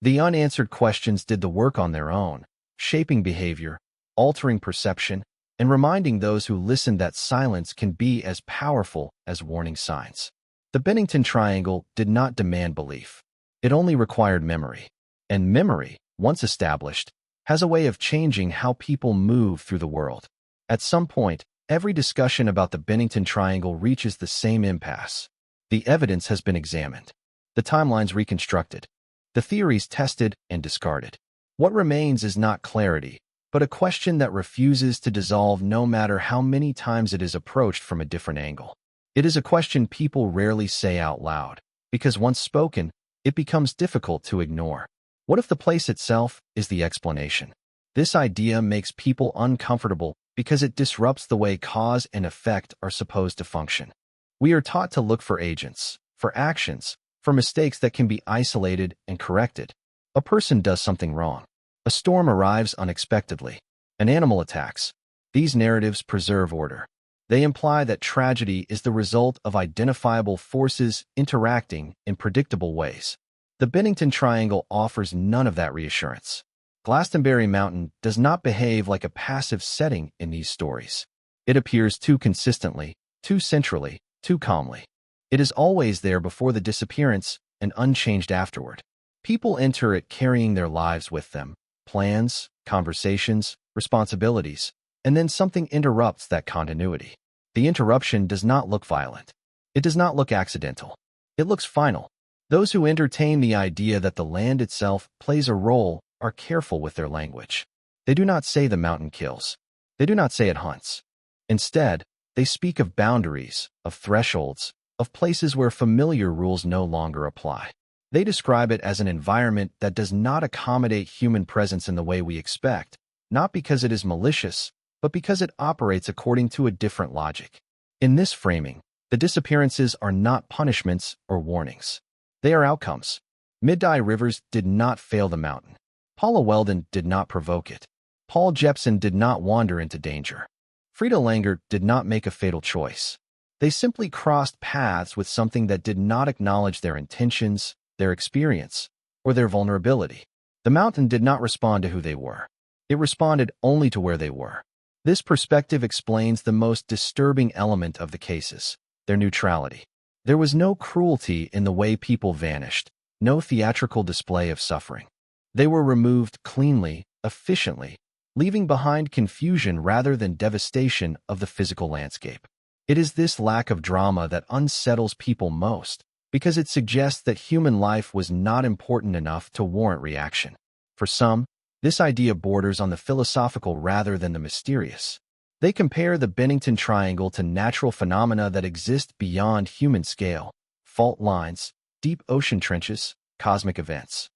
The unanswered questions did the work on their own, shaping behavior, altering perception, and reminding those who listened that silence can be as powerful as warning signs. The Bennington Triangle did not demand belief. It only required memory. And memory, once established, has a way of changing how people move through the world. At some point, every discussion about the Bennington Triangle reaches the same impasse. The evidence has been examined. The timelines reconstructed. The theories tested and discarded. What remains is not clarity, but a question that refuses to dissolve no matter how many times it is approached from a different angle. It is a question people rarely say out loud, because once spoken, it becomes difficult to ignore. What if the place itself is the explanation? This idea makes people uncomfortable because it disrupts the way cause and effect are supposed to function. We are taught to look for agents, for actions, for mistakes that can be isolated and corrected. A person does something wrong. A storm arrives unexpectedly. An animal attacks. These narratives preserve order. They imply that tragedy is the result of identifiable forces interacting in predictable ways. The Bennington Triangle offers none of that reassurance. Glastonbury Mountain does not behave like a passive setting in these stories. It appears too consistently, too centrally, too calmly. It is always there before the disappearance and unchanged afterward. People enter it carrying their lives with them, plans, conversations, responsibilities, and then something interrupts that continuity. The interruption does not look violent. It does not look accidental. It looks final. Those who entertain the idea that the land itself plays a role are careful with their language. They do not say the mountain kills. They do not say it hunts. Instead, they speak of boundaries, of thresholds, of places where familiar rules no longer apply. They describe it as an environment that does not accommodate human presence in the way we expect, not because it is malicious, but because it operates according to a different logic. In this framing, the disappearances are not punishments or warnings. They are outcomes. Middie Rivers did not fail the mountain. Paula Welden did not provoke it. Paul Jepson did not wander into danger. Frieda did not make a fatal choice. They simply crossed paths with something that did not acknowledge their intentions, their experience, or their vulnerability. The mountain did not respond to who they were. It responded only to where they were. This perspective explains the most disturbing element of the cases, their neutrality. There was no cruelty in the way people vanished, no theatrical display of suffering. They were removed cleanly, efficiently, leaving behind confusion rather than devastation of the physical landscape. It is this lack of drama that unsettles people most, because it suggests that human life was not important enough to warrant reaction. For some, this idea borders on the philosophical rather than the mysterious. They compare the Bennington Triangle to natural phenomena that exist beyond human scale, fault lines, deep ocean trenches, cosmic events.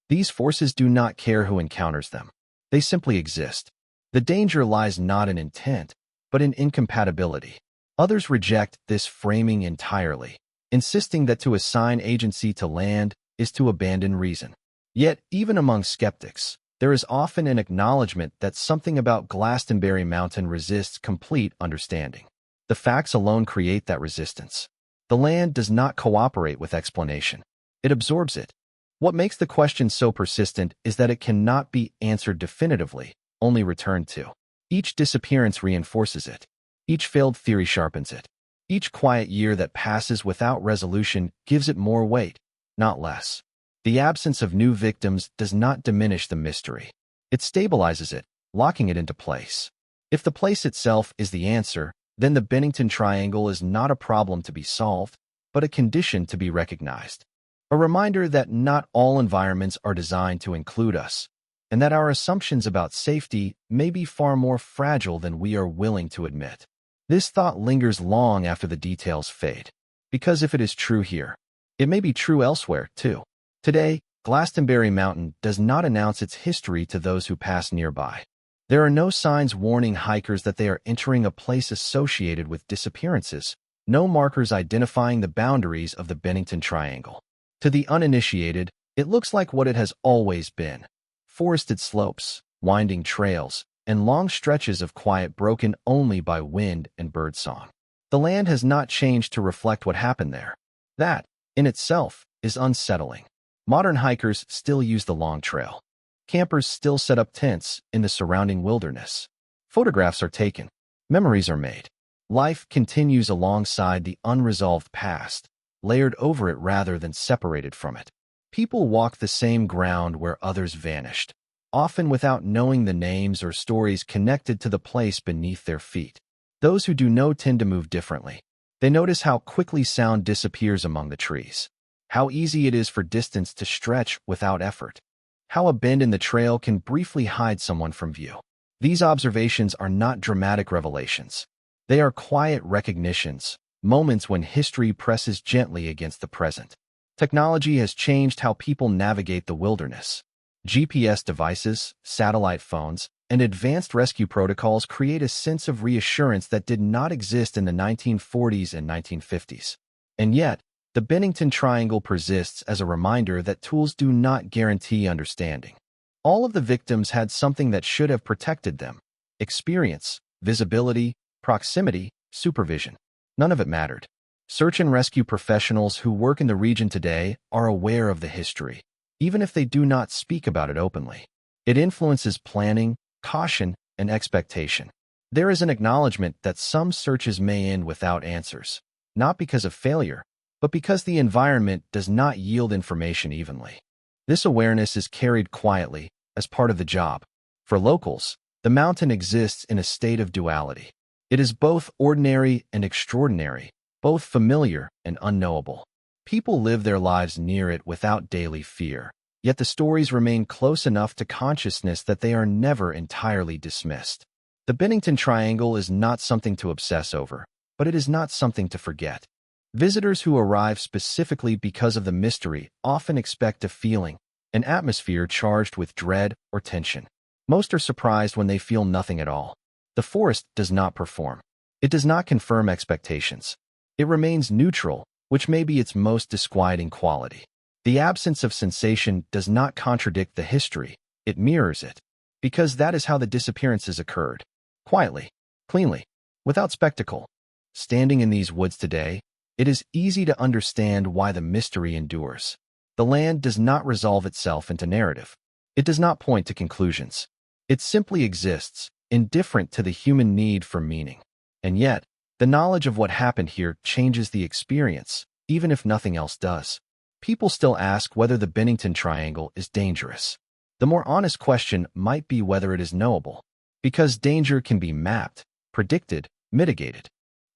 These forces do not care who encounters them. They simply exist. The danger lies not in intent, but in incompatibility. Others reject this framing entirely, insisting that to assign agency to land is to abandon reason. Yet, even among skeptics, there is often an acknowledgement that something about Glastonbury Mountain resists complete understanding. The facts alone create that resistance. The land does not cooperate with explanation. It absorbs it. What makes the question so persistent is that it cannot be answered definitively, only returned to. Each disappearance reinforces it. Each failed theory sharpens it. Each quiet year that passes without resolution gives it more weight, not less. The absence of new victims does not diminish the mystery. It stabilizes it, locking it into place. If the place itself is the answer, then the Bennington Triangle is not a problem to be solved, but a condition to be recognized. A reminder that not all environments are designed to include us, and that our assumptions about safety may be far more fragile than we are willing to admit. This thought lingers long after the details fade. Because if it is true here, it may be true elsewhere, too. Today, Glastonbury Mountain does not announce its history to those who pass nearby. There are no signs warning hikers that they are entering a place associated with disappearances, no markers identifying the boundaries of the Bennington Triangle. To the uninitiated, it looks like what it has always been: forested slopes, winding trails, and long stretches of quiet broken only by wind and birdsong. The land has not changed to reflect what happened there. That, in itself, is unsettling. Modern hikers still use the long trail. Campers still set up tents in the surrounding wilderness. Photographs are taken. Memories are made. Life continues alongside the unresolved past, layered over it rather than separated from it. People walk the same ground where others vanished, often without knowing the names or stories connected to the place beneath their feet. Those who do know tend to move differently. They notice how quickly sound disappears among the trees, how easy it is for distance to stretch without effort, how a bend in the trail can briefly hide someone from view. These observations are not dramatic revelations. They are quiet recognitions, moments when history presses gently against the present. Technology has changed how people navigate the wilderness. GPS devices, satellite phones, and advanced rescue protocols create a sense of reassurance that did not exist in the 1940s and 1950s. And yet, the Bennington Triangle persists as a reminder that tools do not guarantee understanding. All of the victims had something that should have protected them: experience, visibility, proximity, supervision. None of it mattered. Search and rescue professionals who work in the region today are aware of the history, even if they do not speak about it openly. It influences planning, caution, and expectation. There is an acknowledgement that some searches may end without answers, not because of failure, but because the environment does not yield information evenly. This awareness is carried quietly as part of the job. For locals, the mountain exists in a state of duality. It is both ordinary and extraordinary, both familiar and unknowable. People live their lives near it without daily fear, yet the stories remain close enough to consciousness that they are never entirely dismissed. The Bennington Triangle is not something to obsess over, but it is not something to forget. Visitors who arrive specifically because of the mystery often expect a feeling, an atmosphere charged with dread or tension. Most are surprised when they feel nothing at all. The forest does not perform. It does not confirm expectations. It remains neutral, which may be its most disquieting quality. The absence of sensation does not contradict the history, it mirrors it, because that is how the disappearances occurred. Quietly, cleanly, without spectacle. Standing in these woods today, it is easy to understand why the mystery endures. The land does not resolve itself into narrative. It does not point to conclusions. It simply exists, indifferent to the human need for meaning. And yet, the knowledge of what happened here changes the experience, even if nothing else does. People still ask whether the Bennington Triangle is dangerous. The more honest question might be whether it is knowable, because danger can be mapped, predicted, mitigated.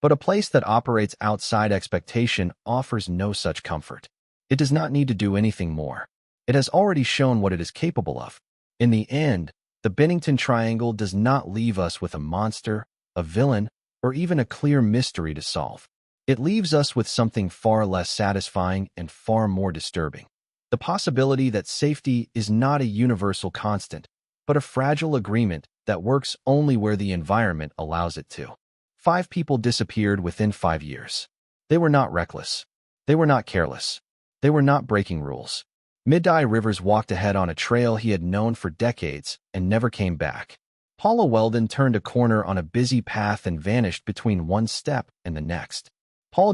But a place that operates outside expectation offers no such comfort. It does not need to do anything more. It has already shown what it is capable of. In the end, the Bennington Triangle does not leave us with a monster, a villain, or even a clear mystery to solve. It leaves us with something far less satisfying and far more disturbing: the possibility that safety is not a universal constant, but a fragile agreement that works only where the environment allows it to. 5 people disappeared within 5 years. They were not reckless. They were not careless. They were not breaking rules. Middie Rivers walked ahead on a trail he had known for decades and never came back. Paula Welden turned a corner on a busy path and vanished between one step and the next.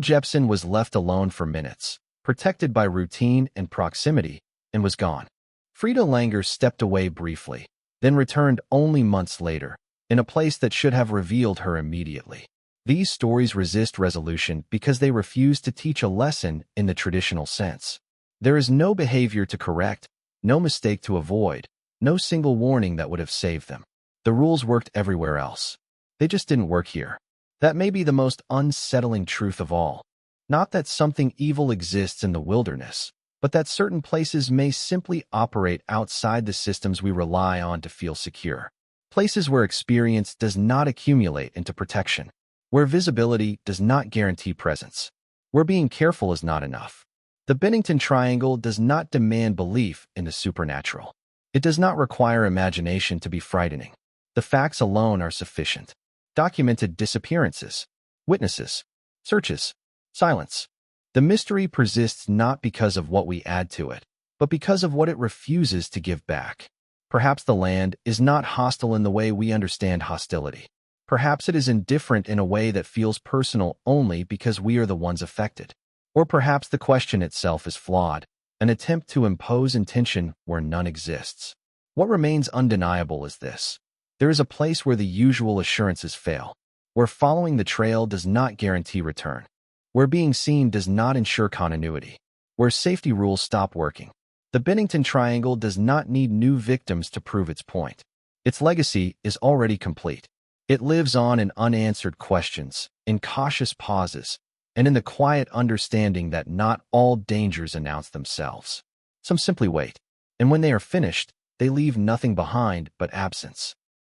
Jepson was left alone for minutes, protected by routine and proximity, and was gone. Frieda stepped away briefly, then returned only months later, in a place that should have revealed her immediately. These stories resist resolution because they refuse to teach a lesson in the traditional sense. There is no behavior to correct, no mistake to avoid, no single warning that would have saved them. The rules worked everywhere else. They just didn't work here. That may be the most unsettling truth of all. Not that something evil exists in the wilderness, but that certain places may simply operate outside the systems we rely on to feel secure. Places where experience does not accumulate into protection. where visibility does not guarantee presence, where being careful is not enough. The Bennington Triangle does not demand belief in the supernatural. It does not require imagination to be frightening. The facts alone are sufficient. Documented disappearances, witnesses, searches, silence. The mystery persists not because of what we add to it, but because of what it refuses to give back. Perhaps the land is not hostile in the way we understand hostility. Perhaps it is indifferent in a way that feels personal only because we are the ones affected. Or perhaps the question itself is flawed, an attempt to impose intention where none exists. What remains undeniable is this. There is a place where the usual assurances fail, where following the trail does not guarantee return, where being seen does not ensure continuity, where safety rules stop working. The Bennington Triangle does not need new victims to prove its point. Its legacy is already complete. It lives on in unanswered questions, in cautious pauses, and in the quiet understanding that not all dangers announce themselves. Some simply wait, and when they are finished, they leave nothing behind but absence.